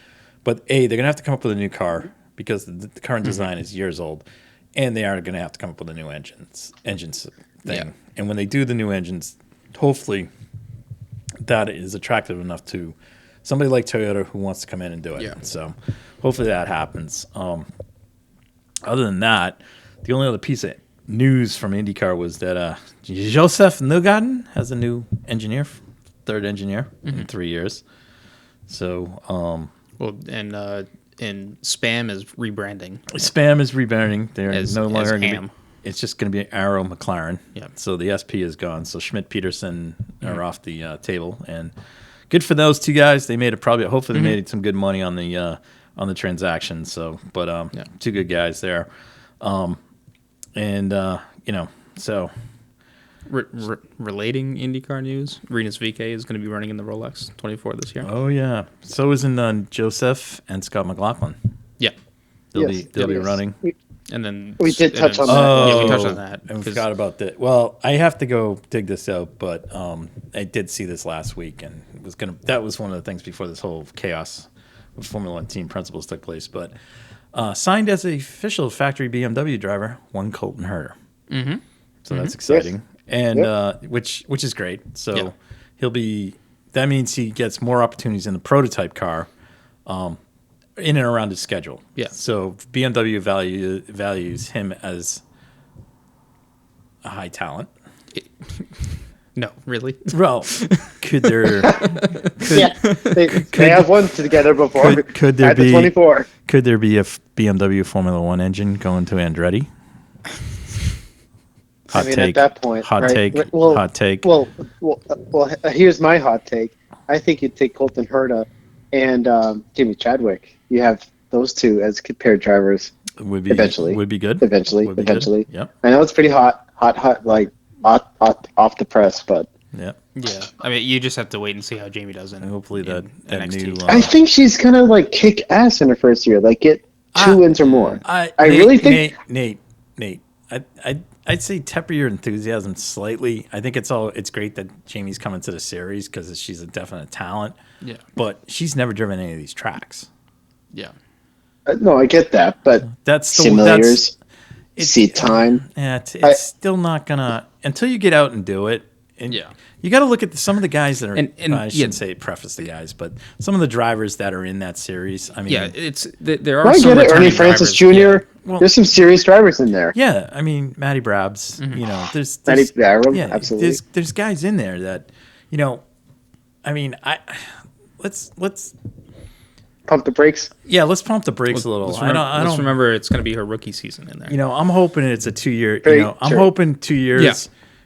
Speaker 3: But they're going to have to come up with a new car because the current design is years old, and they are going to have to come up with a new engines thing. Yeah. And when they do the new engines, hopefully that is attractive enough to somebody like Toyota who wants to come in and do it. Yeah. So hopefully that happens. Other than that, the only other piece of news from IndyCar was that Joseph Newgarden has a new engineer, third engineer in 3 years. So,
Speaker 1: and Spam is rebranding.
Speaker 3: Spam is rebranding. They're no longer
Speaker 1: going to be.
Speaker 3: It's just going to be Arrow McLaren.
Speaker 1: Yeah.
Speaker 3: So the SP is gone. So Schmidt Peterson are off the table, and good for those two guys. They made hopefully they made some good money on the transaction. So, but two good guys there, so.
Speaker 1: Relating IndyCar news, Rinus VeeKay is going to be running in the Rolex 24 this year.
Speaker 3: Oh yeah, so isn't Joseph and Scott McLaughlin?
Speaker 1: Yeah,
Speaker 3: they'll be running.
Speaker 1: And then
Speaker 2: we did touch on that.
Speaker 1: Yeah, we touched on that.
Speaker 3: And we forgot about that. Well, I have to go dig this out, but I did see this last week, and that was one of the things before this whole chaos with Formula One team principals took place. But signed as an official factory BMW driver, one Colton Herter. Mm-hmm. So that's exciting. Yes. And which is great. So he'll be. That means he gets more opportunities in the prototype car, in and around his schedule.
Speaker 1: Yeah.
Speaker 3: So BMW values him as a high talent.
Speaker 1: No, really.
Speaker 3: Well, could there?
Speaker 2: They have one together before.
Speaker 3: Could there be
Speaker 2: 24?
Speaker 3: Could there be a BMW Formula One engine going to Andretti? Hot take.
Speaker 2: At that point,
Speaker 3: hot
Speaker 2: right?
Speaker 3: take.
Speaker 2: Well,
Speaker 3: hot take.
Speaker 2: Well, here's my hot take. I think you'd take Colton Herta and Jimmy Chadwick. You have those two as paired drivers.
Speaker 3: Would be good.
Speaker 2: Eventually.
Speaker 3: Yep.
Speaker 2: I know it's pretty hot, like off the press, but
Speaker 3: yeah.
Speaker 1: I mean, you just have to wait and see how Jamie does in.
Speaker 3: Hopefully that
Speaker 1: NXT.
Speaker 3: new.
Speaker 2: I think she's gonna like kick ass in her first year, like get 2 wins or more. I really think
Speaker 3: Nate. I'd say temper your enthusiasm slightly. I think it's great that Jamie's coming to the series because she's a definite talent.
Speaker 1: Yeah.
Speaker 3: But she's never driven any of these tracks.
Speaker 1: Yeah.
Speaker 2: No, I get that, but
Speaker 3: that's the
Speaker 2: simulators, seat time.
Speaker 3: Yeah, it's still not gonna until you get out and do it. And you got to look at some of the guys that are. And I shouldn't say preface the guys, but some of the drivers that are in that series. I mean,
Speaker 1: there are.
Speaker 2: I
Speaker 1: some
Speaker 2: get it. Ernie Francis Jr.
Speaker 1: Yeah. Well,
Speaker 2: there's some serious drivers in there.
Speaker 3: Yeah, I mean Matty Brabs.
Speaker 2: Mm-hmm.
Speaker 3: There's
Speaker 2: absolutely.
Speaker 3: There's guys in there that, I mean, let's
Speaker 2: pump the brakes.
Speaker 3: Yeah, let's pump the brakes a little.
Speaker 1: Let's remember it's going to be her rookie season in there.
Speaker 3: I'm hoping it's a 2-year. I'm hoping 2 years. Yeah.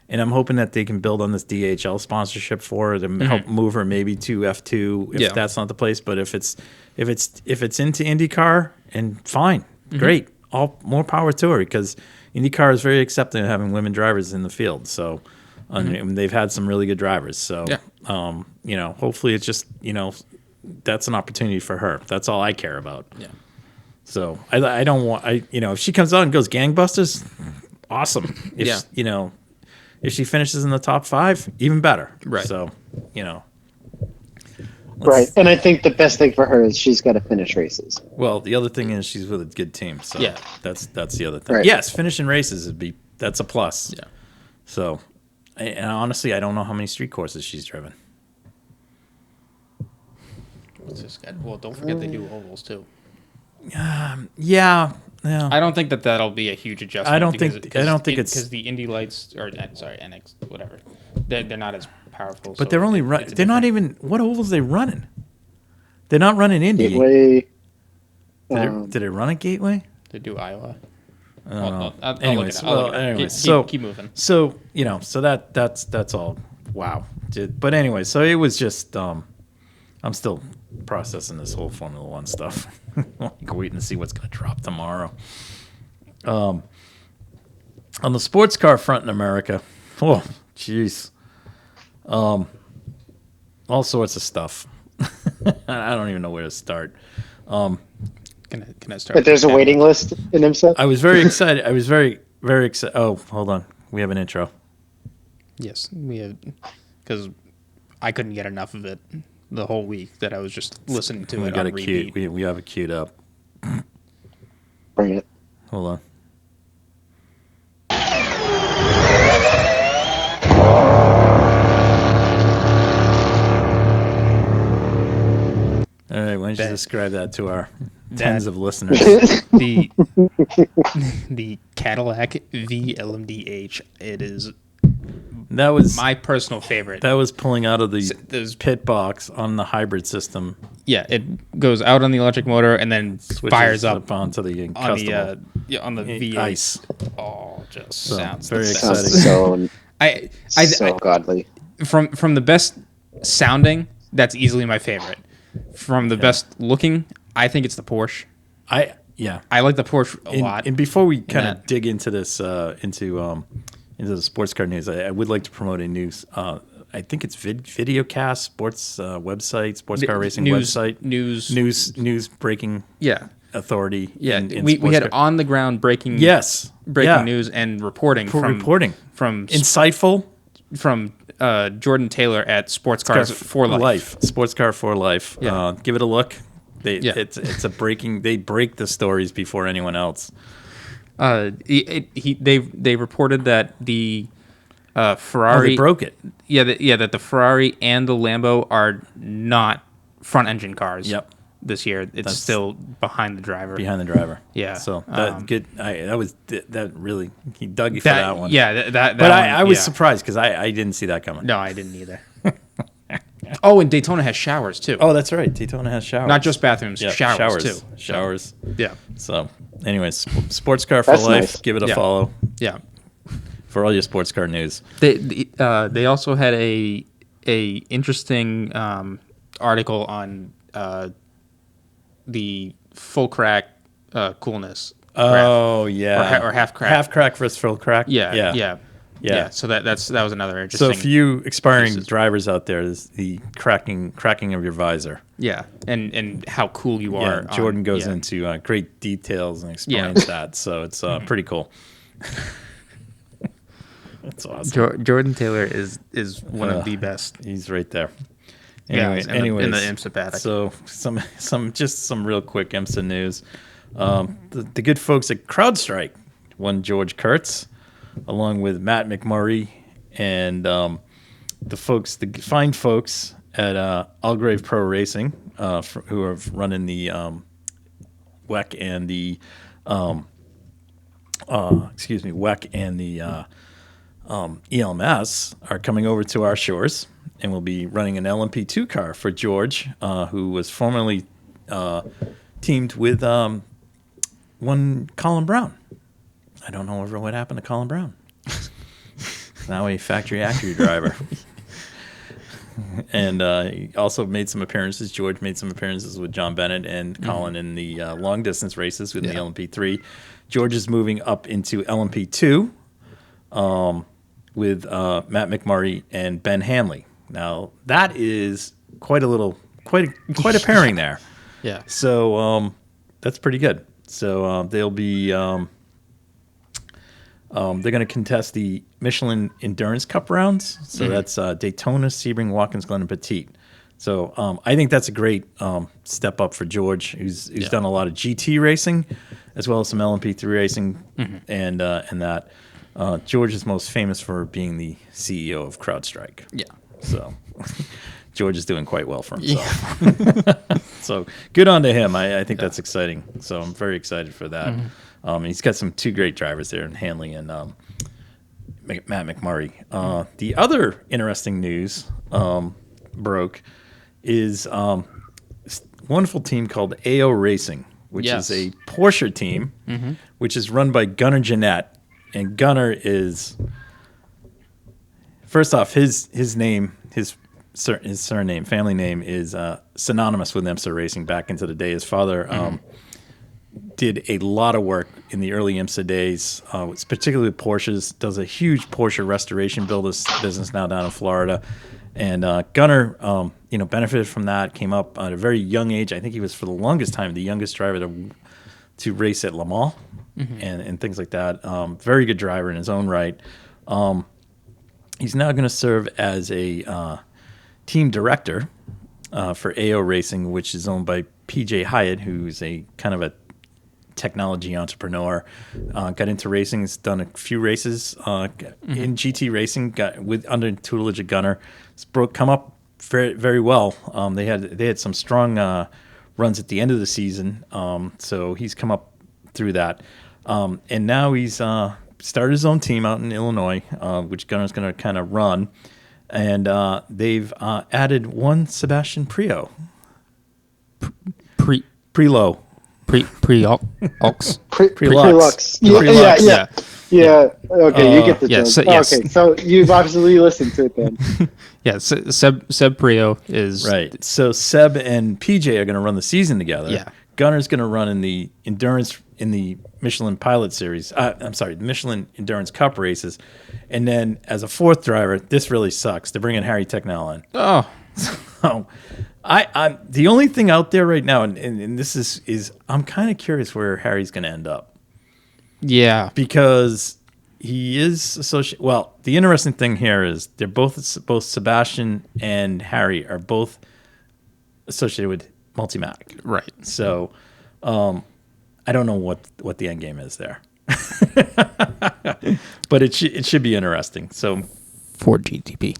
Speaker 3: And I'm hoping that they can build on this DHL sponsorship for her to help move her maybe to F2 if that's not the place. But if it's into IndyCar, and fine, great, all more power to her because IndyCar is very accepting of having women drivers in the field. So And they've had some really good drivers. So, hopefully it's just, that's an opportunity for her. That's all I care about.
Speaker 1: Yeah.
Speaker 3: So I don't want, if she comes out and goes gangbusters, awesome. If, if she finishes in the top 5, even better.
Speaker 1: Right.
Speaker 3: So,
Speaker 2: Right. And I think the best thing for her is she's got to finish races.
Speaker 3: Well, the other thing is she's with a good team. So that's the other thing.
Speaker 2: Right.
Speaker 3: Yes, finishing races that's a plus.
Speaker 1: Yeah.
Speaker 3: So, and honestly, I don't know how many street courses she's driven.
Speaker 1: Well, don't forget they do ovals too.
Speaker 3: Yeah.
Speaker 1: I don't think that'll be a huge adjustment.
Speaker 3: I don't think it's
Speaker 1: because the Indy lights NX whatever, they're not as powerful.
Speaker 3: But they're only they're not even what ovals they running. They're not running Indy.
Speaker 2: Gateway.
Speaker 3: Did they run a Gateway?
Speaker 1: They do Iowa.
Speaker 3: Anyways,
Speaker 1: keep moving.
Speaker 3: So so that's all. Wow. But anyway, so it was just I'm still processing this whole Formula One stuff. Waiting to see what's going to drop tomorrow. On the sports car front in America, oh jeez, all sorts of stuff. I don't even know where to start.
Speaker 1: Can I start?
Speaker 2: But there's a waiting list in IMSA.
Speaker 3: I was very excited. I was very excited. Oh, hold on, we have an intro.
Speaker 1: Yes, we have, because I couldn't get enough of it the whole week that I was just listening to it.
Speaker 3: We got
Speaker 1: on
Speaker 3: it queued. We have it queued up.
Speaker 2: Bring it.
Speaker 3: Hold on. All right, why don't you describe that to our tens of listeners?
Speaker 1: The Cadillac VLMDH. It is.
Speaker 3: That was
Speaker 1: my personal favorite.
Speaker 3: That was pulling out of the pit box on the hybrid system.
Speaker 1: Yeah, it goes out on the electric motor and then fires up
Speaker 3: onto the
Speaker 1: on the V8.
Speaker 3: Ice.
Speaker 1: Oh, just sounds
Speaker 3: very
Speaker 1: exciting.
Speaker 3: exciting.
Speaker 2: So godly.
Speaker 1: From the best sounding, that's easily my favorite. From the best looking, I think it's the Porsche. I like the Porsche a lot.
Speaker 3: And before we kind of dig into this, into the sports car news, I would like to promote a news. I think it's Videocast Sports website, sports car racing website, news breaking.
Speaker 1: Yeah,
Speaker 3: authority.
Speaker 1: Yeah, we had on the ground breaking.
Speaker 3: Yes,
Speaker 1: breaking news and reporting from
Speaker 3: insightful
Speaker 1: from Jordan Taylor at Sportscar for Life.
Speaker 3: Sportscar for Life.
Speaker 1: Yeah.
Speaker 3: Give it a look. It's a breaking. They break the stories before anyone else.
Speaker 1: They reported that the Ferrari
Speaker 3: they broke it.
Speaker 1: That the Ferrari and the Lambo are not front engine cars.
Speaker 3: Yep.
Speaker 1: This year, it's still behind the driver. Yeah.
Speaker 3: So that good. That really he dug you for that one.
Speaker 1: Yeah. But
Speaker 3: I was surprised because I didn't see that coming.
Speaker 1: No, I didn't either. Oh, and Daytona has showers too.
Speaker 3: Oh, that's right. Daytona has showers.
Speaker 1: Not just bathrooms, showers too.
Speaker 3: Showers.
Speaker 1: Yeah.
Speaker 3: So, anyways, Sports Car for Life.
Speaker 2: Nice.
Speaker 3: Give it a follow.
Speaker 1: Yeah.
Speaker 3: For all your sports car news.
Speaker 1: They also had a interesting article on the full crack coolness.
Speaker 3: Oh yeah.
Speaker 1: Or half crack.
Speaker 3: Half crack versus full crack.
Speaker 1: Yeah. So that was another interesting.
Speaker 3: So for you expiring drivers out there, is the cracking of your visor.
Speaker 1: Yeah, and how cool you are.
Speaker 3: Yeah, Jordan goes into great details and explains that. So it's pretty cool. That's awesome.
Speaker 1: Jordan Taylor is one of the best.
Speaker 3: He's right there.
Speaker 1: Anyways, in the IMSA paddock.
Speaker 3: So some real quick IMSA news. The good folks at CrowdStrike won George Kurtz, along with Matt McMurray and the fine folks at Algrave Pro Racing, who are running the WEC and the WEC and the ELMS are coming over to our shores, and we'll be running an LMP2 car for George, who was formerly teamed with one Colin Brown. I don't know what happened to Colin Brown. Now a factory Acura driver. And he also made some appearances. George made some appearances with John Bennett and Colin in the long distance races with the LMP3. George is moving up into LMP2. with Matt McMurray and Ben Hamley. Now that is quite a pairing there.
Speaker 1: Yeah.
Speaker 3: So that's pretty good. So they'll be they're going to contest the Michelin Endurance Cup rounds. So that's Daytona, Sebring, Watkins Glen, and Petit. So I think that's a great step up for George, who's done a lot of GT racing, as well as some LMP3 racing, and that. George is most famous for being the CEO of CrowdStrike. Yeah. So George is doing quite well for himself. Yeah. So good on to him. I think that's exciting. So I'm very excited for that. He's got two great drivers there, in Hanley and Matt McMurray. The other interesting news broke is a wonderful team called AO Racing, which is a Porsche team, which is run by Gunnar Jeanette. And Gunnar is, first off, his name, his surname, family name is synonymous with IMSA racing back into the day. His father did a lot of work in the early IMSA days, particularly with Porsches, does a huge Porsche restoration business now down in Florida. And Gunnar, benefited from that, came up at a very young age. I think he was, for the longest time, the youngest driver to race at Le Mans and things like that. Very good driver in his own right. He's now going to serve as a team director for AO Racing, which is owned by PJ Hyatt, who's a kind of a technology entrepreneur. Got into racing, has done a few races in GT racing, got under tutelage of Gunnar. It's come up very, very well. They had some strong runs at the end of the season, so he's come up through that. And now he's started his own team out in Illinois, which Gunnar's going to kind of run. And they've added one Sebastian Priaulx. Prelow.
Speaker 2: Pre-Lux.
Speaker 3: Yeah.
Speaker 2: Yeah. Okay, you get the joke. Okay, so you've obviously listened to it then.
Speaker 1: Yeah, Seb Priaulx is...
Speaker 3: Right. So Seb and PJ are going to run the season together.
Speaker 1: Yeah.
Speaker 3: Gunner's going to run in the endurance, in the Michelin Pilot Series. The Michelin Endurance Cup races. And then as a fourth driver, this really sucks. They're bringing Harry Technell in.
Speaker 1: Oh.
Speaker 3: So I'm the only thing out there right now, and this is I'm kind of curious where Harry's going to end up.
Speaker 1: Yeah.
Speaker 3: Because he is associated. Well, the interesting thing here is they're both Sebastian and Harry are both associated with Multimatic.
Speaker 1: Right.
Speaker 3: So I don't know what the end game is there. But it should be interesting. So
Speaker 1: for GTP.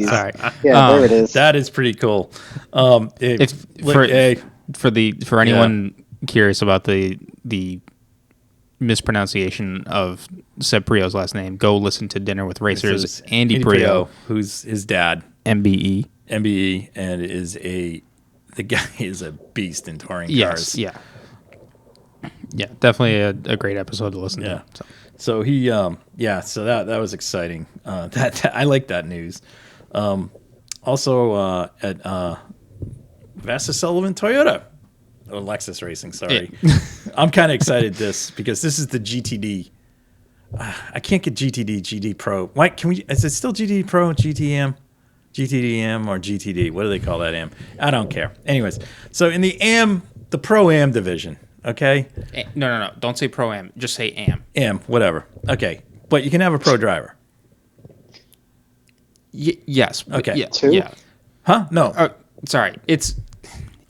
Speaker 2: Sorry. Yeah, there it is.
Speaker 3: That is pretty cool.
Speaker 1: For anyone curious about the mispronunciation of Seb Priaulx's last name, go listen to Dinner with Racers. Andy Priaulx,
Speaker 3: who's his dad,
Speaker 1: MBE,
Speaker 3: and the guy is a beast in touring cars.
Speaker 1: Yeah, definitely a great episode to listen to.
Speaker 3: So he, so that was exciting. That I like that news. Also at Vasa Sullivan Toyota, or Lexus Racing. Sorry, I'm kind of excited because this is the GTD. I can't get GD Pro. Why can we? Is it still GTD Pro, GTM, GTDM, or GTD? What do they call that AM? I don't care. Anyways, so in the Pro Am division. Okay.
Speaker 1: No. Don't say Pro Am. Just say Am.
Speaker 3: Am, whatever. Okay, but you can have a pro driver.
Speaker 1: Yes.
Speaker 3: Okay.
Speaker 2: Yeah.
Speaker 1: Yeah.
Speaker 3: Huh? No.
Speaker 1: Sorry. It's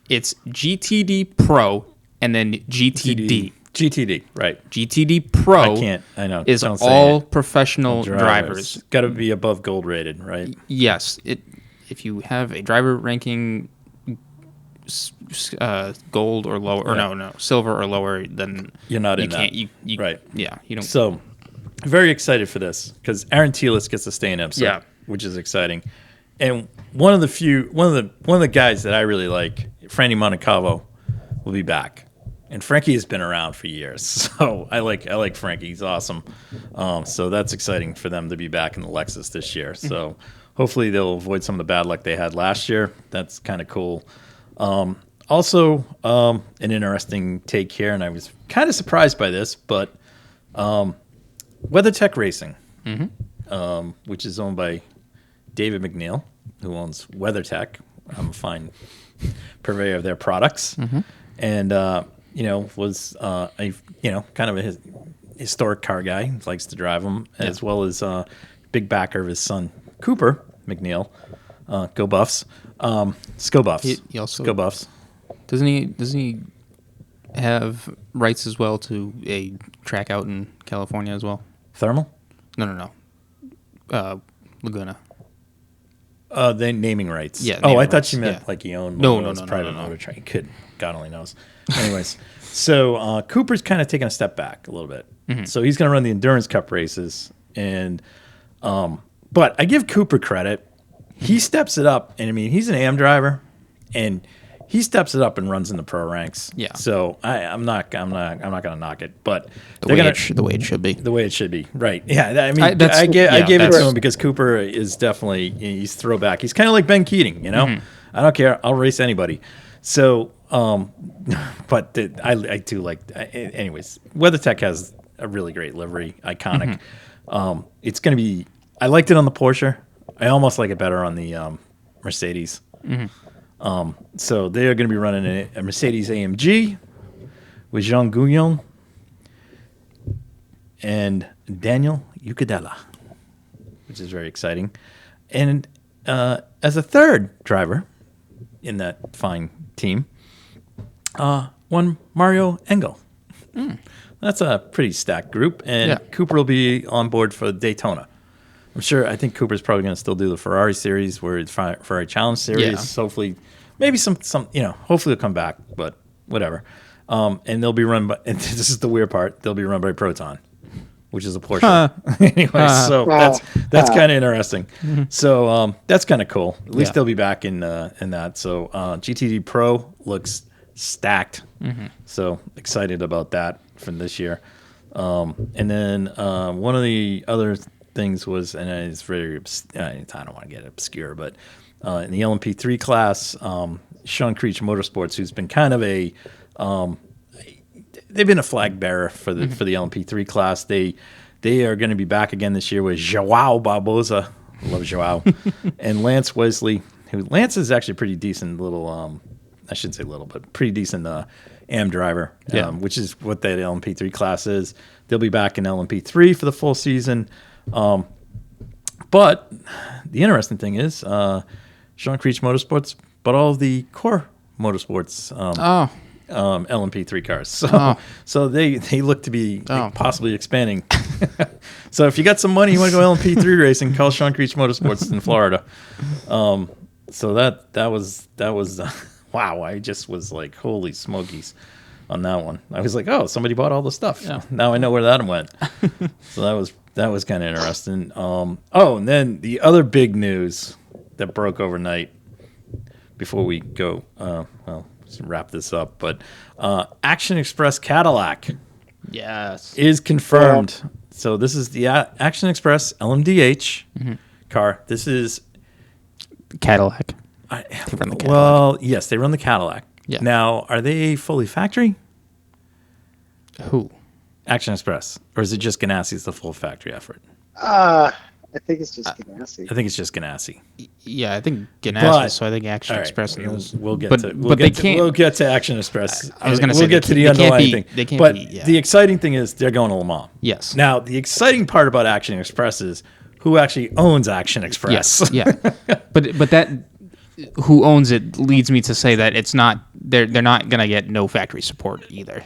Speaker 1: GTD Pro and then GTD.
Speaker 3: GTD. Right.
Speaker 1: GTD Pro.
Speaker 3: I know.
Speaker 1: Is all professional drivers.
Speaker 3: Got to be above gold rated, right?
Speaker 1: Yes. If you have a driver ranking gold or lower, or no, silver or lower, then
Speaker 3: you're not in
Speaker 1: that.
Speaker 3: You
Speaker 1: right? Yeah, you don't.
Speaker 3: So, very excited for this because Aaron Telis gets to stay in IMSA,
Speaker 1: yeah,
Speaker 3: which is exciting. And one of the guys that I really like, Frankie Montecalvo, will be back. And Frankie has been around for years, so I like Frankie. He's awesome. So that's exciting for them to be back in the Lexus this year. So hopefully they'll avoid some of the bad luck they had last year. That's kind of cool. Also, an interesting take here, and I was kind of surprised by this, but WeatherTech Racing, which is owned by David McNeil, who owns WeatherTech. I'm a fine purveyor of their products, and was kind of a historic car guy. He likes to drive them, as well as big backer of his son Cooper McNeil. Go Buffs, Sco Buffs.
Speaker 1: He also
Speaker 3: Go Buffs.
Speaker 1: Doesn't he have rights as well to a track out in California as well?
Speaker 3: Thermal?
Speaker 1: No. Laguna.
Speaker 3: The naming rights.
Speaker 1: Yeah.
Speaker 3: I thought you meant like he owned private
Speaker 1: no.
Speaker 3: motor track. He could. God only knows. Anyways, so Cooper's kind of taking a step back a little bit. So he's going to run the Endurance Cup races, and but I give Cooper credit. He steps it up, and I mean he's an AM driver, and he steps it up and runs in the pro ranks.
Speaker 1: Yeah.
Speaker 3: So I'm not going to knock it, but
Speaker 1: the way it should be.
Speaker 3: The way it should be, right? Yeah. I mean, I gave it to him because Cooper is definitely he's throwback. He's kind of like Ben Keating, you know. I don't care. I'll race anybody. So, but I do like. Anyways, WeatherTech has a really great livery, iconic. It's going to be. I liked it on the Porsche. I almost like it better on the Mercedes. So they are going to be running a Mercedes AMG with Jean Gouillon and Daniel Ucadella, which is very exciting. And as a third driver in that fine team, one Mario Engel. That's a pretty stacked group, and Cooper will be on board for Daytona. I think Cooper's probably going to still do the Ferrari series, where it's Ferrari Challenge series. Yeah. Hopefully, maybe some, hopefully they'll come back, but whatever. And they'll be run by, and this is the weird part, they'll be run by Proton, which is a Porsche. Anyway, so that's kind of interesting. So that's kind of cool. At least they'll be back in that. So GTD Pro looks stacked. So excited about that from this year. And then one of the other things was, and it's very, I don't want to get obscure, but in the LMP3 class, Sean Creech Motorsports, who's been kind of a, they've been a flag bearer for the LMP3 class. They are going to be back again this year with Joao Barboza. I love Joao. And Lance Wesley, Lance is actually pretty decent little, I shouldn't say little, but pretty decent AM driver, which is what that LMP3 class is. They'll be back in LMP3 for the full season. But the interesting thing is, Sean Creech Motorsports bought all of the Core Motorsports LMP3 cars. So they look to be possibly expanding. So if you got some money, you want to go LMP3 racing, call Sean Creech Motorsports in Florida. So that was wow. I just was like, holy smokies on that one. I was like, oh, somebody bought all the stuff. Yeah. Now I know where that went. So that was kind of interesting. And then the other big news that broke overnight before we go, let's wrap this up, but Action Express Cadillac is confirmed. Yeah. So this is the Action Express LMDH car. This is
Speaker 1: Cadillac.
Speaker 3: They run the Cadillac. Well, yes, they run the Cadillac. Yeah. Now, are they fully factory?
Speaker 1: Who?
Speaker 3: Action Express. Or is it just Ganassi's the full factory effort?
Speaker 2: I think it's just Ganassi.
Speaker 3: I think it's just Ganassi.
Speaker 1: Yeah, I think Ganassi, so I think Action Express knows.
Speaker 3: We'll get to Action Express.
Speaker 1: I was going to say,
Speaker 3: we'll get to the underlying thing. But
Speaker 1: yeah.
Speaker 3: The exciting thing is they're going to Le Mans.
Speaker 1: Yes.
Speaker 3: Now, the exciting part about Action Express is who actually owns Action Express.
Speaker 1: Yes, yeah. But that who owns it leads me to say that it's not they're not going to get no factory support either.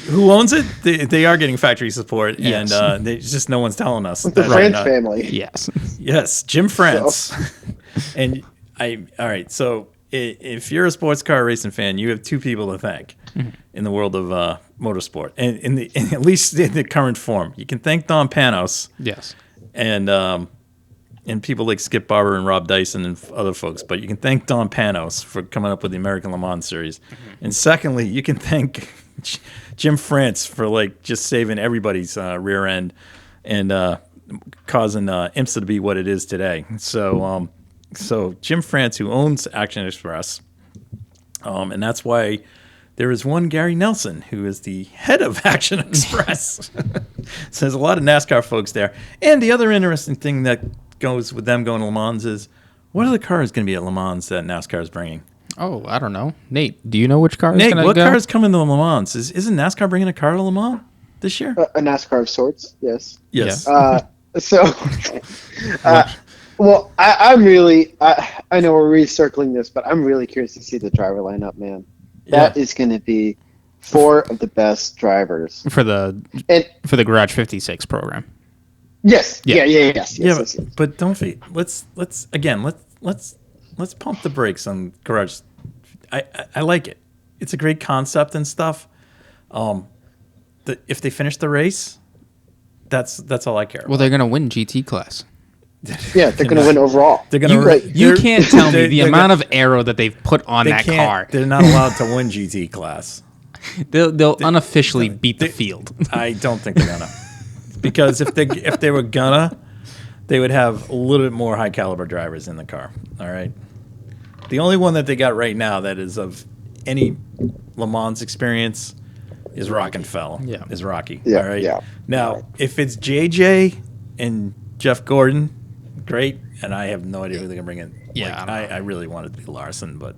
Speaker 3: Who owns it? They are getting factory support,
Speaker 1: yes.
Speaker 3: And just no one's telling us.
Speaker 2: The France family.
Speaker 3: Yes, Jim France. So. And all right. So if you're a sports car racing fan, you have two people to thank in the world of motorsport, and at least in the current form. You can thank Don Panos.
Speaker 1: Yes.
Speaker 3: And people like Skip Barber and Rob Dyson and other folks, but you can thank Don Panos for coming up with the American Le Mans series. And secondly, you can thank Jim France for just saving everybody's rear end and causing IMSA to be what it is today. So Jim France, who owns Action Express, and that's why there is one Gary Nelson who is the head of Action Express. So there's a lot of NASCAR folks there. And the other interesting thing that goes with them going to Le Mans is, what other car is going to be at Le Mans that NASCAR is bringing?
Speaker 1: Oh, I don't know. Nate, do you know which car is going to go?
Speaker 3: Nate, what car is coming to Le Mans? Isn't NASCAR bringing a car to Le Mans this year?
Speaker 2: A NASCAR of sorts, yes.
Speaker 3: Yes.
Speaker 2: Well, I'm really, I know we're recircling this, but I'm really curious to see the driver lineup, man. That is going to be 4 of the best drivers
Speaker 1: for the Garage 56 program.
Speaker 2: Yes.
Speaker 1: Yeah.
Speaker 2: Yes.
Speaker 3: But don't forget. Let's pump the brakes on Garage. I like it. It's a great concept and stuff. If they finish the race, that's all I care about.
Speaker 1: Well, they're going to win GT class.
Speaker 2: Yeah, they're going to win overall.
Speaker 3: They're going to.
Speaker 1: You can't tell me the amount of aero that they've put on that car.
Speaker 3: They're not allowed to win GT class.
Speaker 1: They'll unofficially beat the field.
Speaker 3: I don't think they're gonna, because if they were gonna, they would have a little bit more high caliber drivers in the car. All right. The only one that they got right now that is of any Le Mans experience is Rockenfell.
Speaker 1: Yeah.
Speaker 3: Is Rocky.
Speaker 2: Yeah,
Speaker 3: All right.
Speaker 2: yeah.
Speaker 3: Now, if it's JJ and Jeff Gordon, great. And I have no idea who they're gonna bring in.
Speaker 1: Yeah.
Speaker 3: I really want it to be Larson, but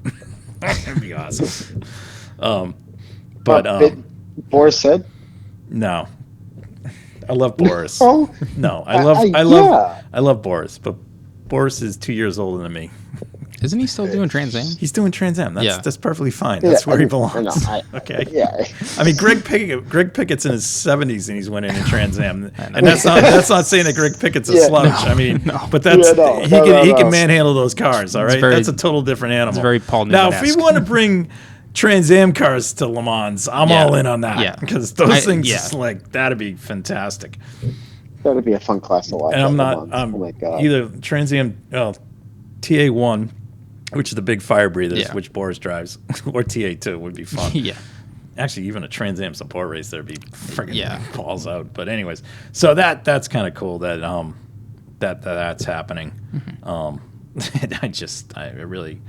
Speaker 3: that'd be awesome. But
Speaker 2: Boris said,
Speaker 3: no. I love Boris.
Speaker 2: Oh,
Speaker 3: No, I love Boris, but Boris is 2 years older than me.
Speaker 1: Isn't he still doing Trans Am?
Speaker 3: He's doing Trans Am. That's
Speaker 1: Yeah.
Speaker 3: that's perfectly fine. That's where he belongs. Okay.
Speaker 2: Yeah.
Speaker 3: I mean, Greg Pickett's in his 70s and he's winning in Trans Am, and that's not saying that Greg Pickett's a slouch.
Speaker 1: No,
Speaker 3: I mean,
Speaker 1: no.
Speaker 3: but that's he can
Speaker 2: no.
Speaker 3: manhandle those cars. All right, that's a total different animal.
Speaker 1: It's very Paul
Speaker 3: Now, if we
Speaker 1: Newman-esque.
Speaker 3: want to bring Trans Am cars to Le Mans, I'm all in on that.
Speaker 1: Yeah.
Speaker 3: Because those things,
Speaker 1: yeah.
Speaker 3: like, that'd be fantastic.
Speaker 2: That would be a fun class to watch.
Speaker 3: And I'm
Speaker 2: at Le
Speaker 3: not
Speaker 2: Mans. Oh my God.
Speaker 3: either Trans Am TA1, which is the big fire breathers,
Speaker 1: Yeah.
Speaker 3: which Boris drives, or TA2 would be fun.
Speaker 1: Yeah.
Speaker 3: Actually, even a Trans Am support race, there'd be freaking balls out. But anyways, so that's kind of cool that that's happening.
Speaker 1: Mm-hmm.
Speaker 3: I really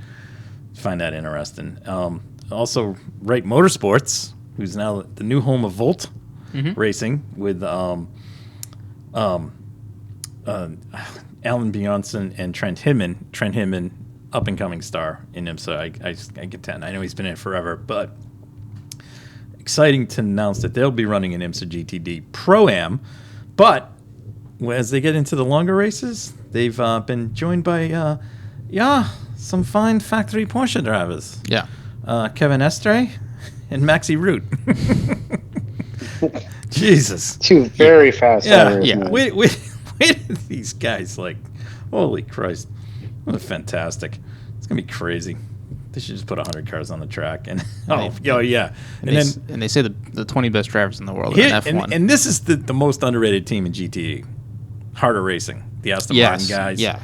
Speaker 3: find that interesting. Also, Wright Motorsports, who's now the new home of Volt Racing with Alan Bjornsson and Trent Himmen, up and coming star in IMSA. I contend. I know he's been in it forever, but exciting to announce that they'll be running an IMSA GTD Pro-Am. But as they get into the longer races, they've been joined by some fine factory Porsche drivers.
Speaker 1: Yeah.
Speaker 3: Kevin Estre and Maxi Root. Jesus.
Speaker 2: 2 very fast drivers.
Speaker 1: Yeah.
Speaker 2: man.
Speaker 3: Wait, these guys, like, holy Christ. What fantastic. It's going to be crazy. They should just put 100 cars on the track. And yeah.
Speaker 1: And they say the 20 best drivers in the world in F1.
Speaker 3: And this is the most underrated team in GTE. Harder Racing. The Aston Martin guys.
Speaker 1: Yeah.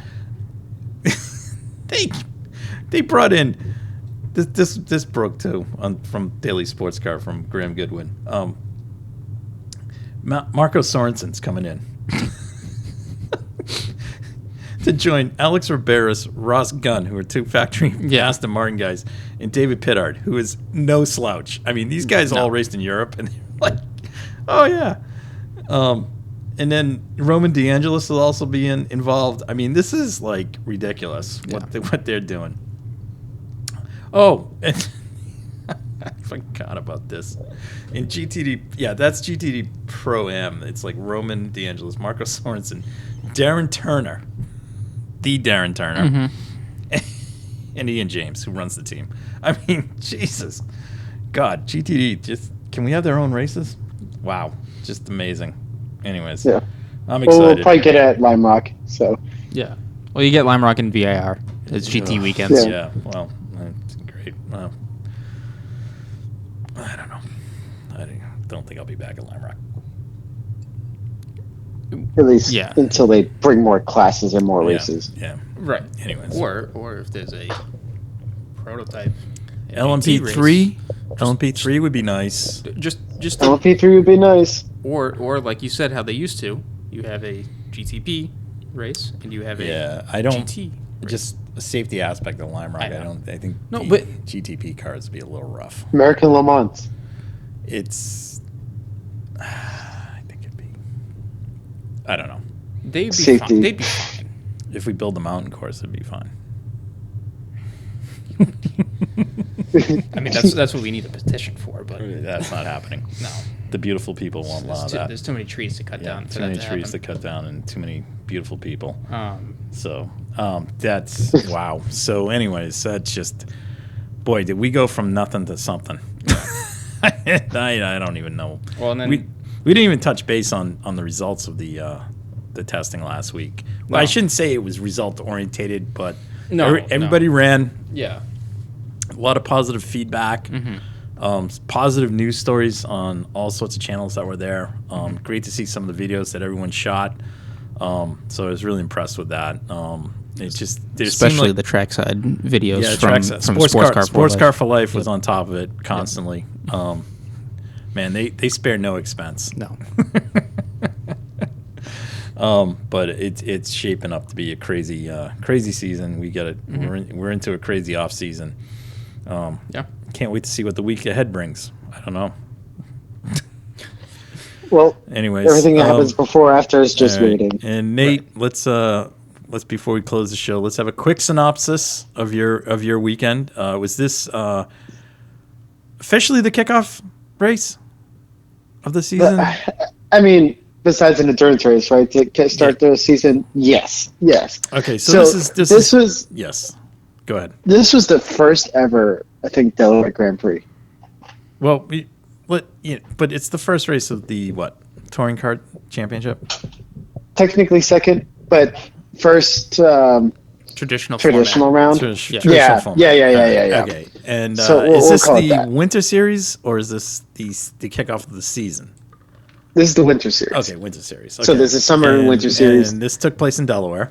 Speaker 3: They brought in this broke too from Daily Sportscar from Graham Goodwin. Marco Sorensen's coming in to join Alex Riberas, Ross Gunn, who are 2 factory Aston Martin guys, and David Pittard, who is no slouch. I mean, these guys all raced in Europe, and they're like, oh yeah. And then Roman DeAngelis will also be involved. I mean, this is like ridiculous what they're doing. Oh, and I forgot about this. In GTD, that's GTD Pro-Am. It's like Roman DeAngelis, Marco Sorensen, Darren Turner, the Darren Turner, and Ian James, who runs the team. I mean, Jesus. God, GTD, can we have their own races? Wow, just amazing. Anyways, I'm excited.
Speaker 2: We'll probably get it at Lime Rock. So
Speaker 1: Yeah. Well, you get Lime Rock and VIR. It's GT weekends.
Speaker 3: Yeah, well, that's great. Well, I don't know. I don't think I'll be back at Lime Rock.
Speaker 2: at least until they bring more classes and more races.
Speaker 3: Yeah.
Speaker 1: Right.
Speaker 3: Anyways.
Speaker 1: Or if there's a prototype
Speaker 3: LMP3. LMP3 would be nice.
Speaker 1: Just
Speaker 2: LMP3 would be nice.
Speaker 1: Or like you said, how they used to, you have a GTP race and you have a
Speaker 3: I don't
Speaker 1: GT race.
Speaker 3: just a safety aspect of Lime Rock. I think
Speaker 1: but
Speaker 3: GTP cars would be a little rough.
Speaker 2: American Le Mans.
Speaker 3: I think it'd be. I don't know.
Speaker 1: They'd be
Speaker 2: Safety.
Speaker 1: fine. They'd be fine.
Speaker 3: If we build the mountain course, it'd be fine.
Speaker 1: I mean, that's what we need a petition for, but
Speaker 3: That's not happening.
Speaker 1: no.
Speaker 3: The beautiful people won't allow that.
Speaker 1: There's too many trees to cut down.
Speaker 3: Too many trees to cut down and too many beautiful people. So that's wow. So anyways, that's just, boy, did we go from nothing to something. I don't even know.
Speaker 1: Well, and then
Speaker 3: we didn't even touch base on the results of the testing last week. Well, I shouldn't say it was result orientated, but everybody ran.
Speaker 1: Yeah.
Speaker 3: A lot of positive feedback. Positive news stories on all sorts of channels that were there. Great to see some of the videos that everyone shot. So I was really impressed with that. It just
Speaker 1: especially the trackside videos from
Speaker 3: Sportscar for Life was on top of it constantly. Man, they spare no expense.
Speaker 1: No.
Speaker 3: But it's shaping up to be a crazy season. We got it. We're into a crazy off season. Can't wait to see what the week ahead brings. I don't know.
Speaker 2: Well,
Speaker 3: anyways,
Speaker 2: everything that happens before or after is just waiting.
Speaker 3: And Nate, let's before we close the show, let's have a quick synopsis of your weekend. Was this officially the kickoff race of the season?
Speaker 2: I mean, besides an endurance race, right? To start the season, yes.
Speaker 3: Okay, so this was yes. Go ahead.
Speaker 2: This was the first ever, I think, Delaware Grand Prix.
Speaker 3: Well, but it's the first race of the touring car championship.
Speaker 2: Technically second, but first
Speaker 1: traditional
Speaker 2: round.
Speaker 3: Traditional format.
Speaker 2: Yeah.
Speaker 3: Okay, and
Speaker 2: so
Speaker 3: is this
Speaker 2: we'll
Speaker 3: the winter series or is this the kickoff of the season?
Speaker 2: This is the winter series.
Speaker 3: Okay, winter series. Okay.
Speaker 2: So there's a summer and winter series.
Speaker 3: And this took place in Delaware.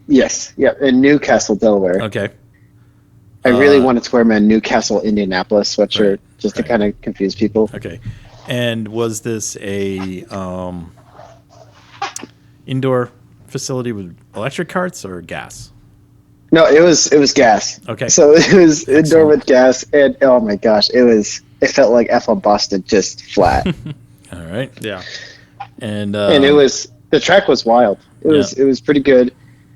Speaker 2: Yes, in Newcastle, Delaware.
Speaker 3: Okay.
Speaker 2: I really wanted to wear my Newcastle, Indianapolis sweatshirt just to kind of confuse people.
Speaker 3: Okay. And was this a indoor facility with electric carts or gas?
Speaker 2: No, it was gas.
Speaker 3: Okay.
Speaker 2: So it was indoor with gas, and oh my gosh, it felt like F1 Boston, just flat.
Speaker 3: All right.
Speaker 1: Yeah.
Speaker 2: And the track was wild. It was pretty good.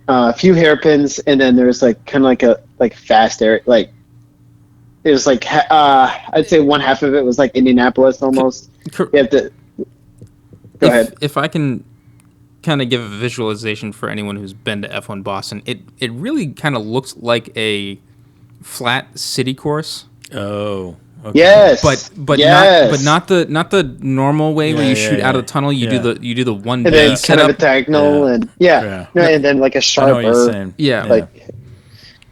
Speaker 2: A few hairpins, and then there was kind of like fast area. Like it was like I'd say one half of it was like Indianapolis almost. You have to go ahead.
Speaker 1: If I can kind of give a visualization for anyone who's been to F1 Boston, it really kind of looks like a flat city course.
Speaker 3: Oh. Okay.
Speaker 2: Yes,
Speaker 1: not the normal way where you shoot out of the tunnel. You do the one
Speaker 2: and then kind of a diagonal and and then like a sharper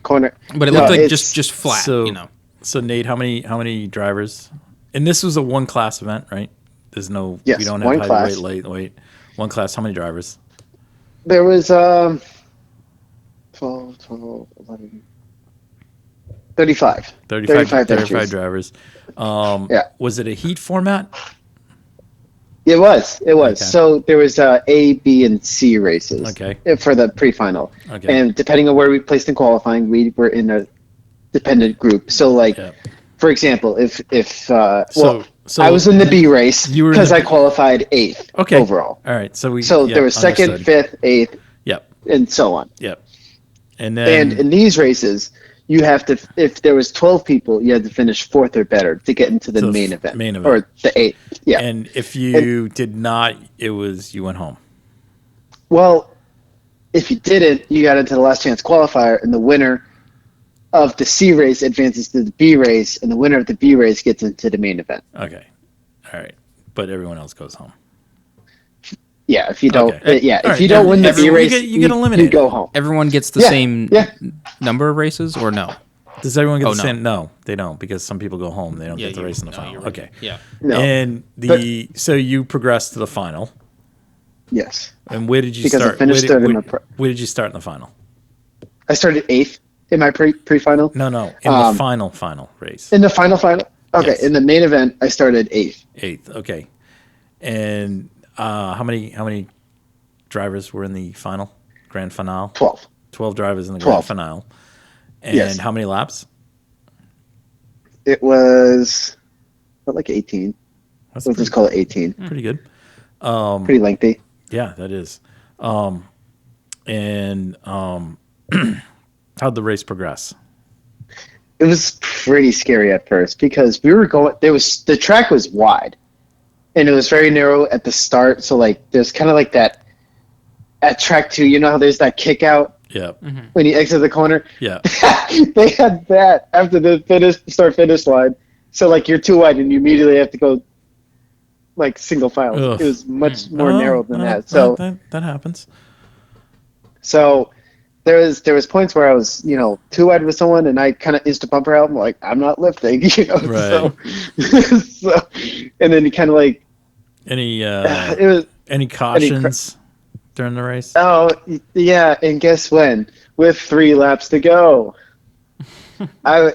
Speaker 2: corner.
Speaker 1: But it looked like just flat.
Speaker 3: So, So Nate, how many drivers? And this was a one class event, right? There's no we don't have height, weight. One class. How many drivers?
Speaker 2: There was 12, 11. 35
Speaker 3: drivers. Was it a heat format?
Speaker 2: It was.
Speaker 3: Okay.
Speaker 2: So there was A, B, and C races for the pre-final.
Speaker 3: Okay.
Speaker 2: And depending on where we placed in qualifying, we were in a dependent group. So, for example, if I was in the B race because I qualified 8th overall.
Speaker 3: All right. So
Speaker 2: there was 2nd, 5th, 8th, and so on.
Speaker 3: Yep. And then
Speaker 2: in these races, you have to, if there was 12 people, you had to finish 4th or better to get into the main event. Or the 8th. Yeah.
Speaker 3: And if you did not, you went home.
Speaker 2: Well, if you didn't, you got into the last chance qualifier, and the winner of the C race advances to the B race, and the winner of the B race gets into the main event.
Speaker 3: Okay. All right. But everyone else goes home.
Speaker 2: Yeah, if you don't, if you don't win the B race,
Speaker 3: you get eliminated.
Speaker 2: You go home.
Speaker 1: Everyone gets the same number of races, or no?
Speaker 3: Does everyone get the same? No, they don't, because some people go home. They don't get the race in the final.
Speaker 1: Right.
Speaker 3: Okay.
Speaker 1: Yeah.
Speaker 2: No.
Speaker 3: And so you progressed to the final.
Speaker 2: Yes.
Speaker 3: And where did you
Speaker 2: because
Speaker 3: start?
Speaker 2: I finished third in my
Speaker 3: where did you start in the final?
Speaker 2: I started 8th in my pre-final.
Speaker 3: No, in the final race.
Speaker 2: In the final. Okay. Yes. In the main event, I started 8th.
Speaker 3: 8th. Okay. And how many drivers were in the final grand finale?
Speaker 2: 12.
Speaker 3: 12 drivers in the
Speaker 2: 12.
Speaker 3: grand finale. And
Speaker 2: Yes.
Speaker 3: how many laps?
Speaker 2: It was like 18.
Speaker 3: That's
Speaker 2: Let's just call it 18.
Speaker 3: pretty good.
Speaker 2: Pretty lengthy.
Speaker 3: Yeah, that is. And how'd the race progress?
Speaker 2: It was pretty scary at first because the track was wide and it was very narrow at the start. So like there's kind of like that at track 2, you know how there's that kick out
Speaker 3: Yeah.
Speaker 2: when you exit the corner?
Speaker 3: Yeah.
Speaker 2: They had that after the start finish line. So like you're too wide and you immediately have to go like single file.
Speaker 3: Ugh.
Speaker 2: It was much more narrow than that. So
Speaker 3: that happens.
Speaker 2: So there was points where I was, too wide with someone, and I kind of instant bumper out. I'm like, I'm not lifting,
Speaker 3: Right.
Speaker 2: So, and then you kind of like
Speaker 3: Any cautions during the race?
Speaker 2: Oh yeah, and guess when? With 3 laps to go, I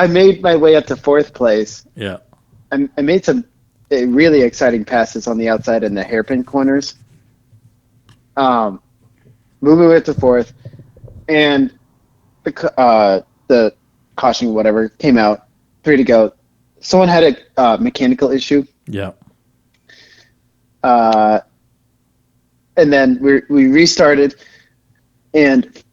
Speaker 2: made my way up to 4th place.
Speaker 3: Yeah.
Speaker 2: I made some really exciting passes on the outside in the hairpin corners. Moving way up to 4th. And the caution, whatever, came out. 3 to go. Someone had a mechanical issue.
Speaker 3: Yeah.
Speaker 2: And then we restarted. And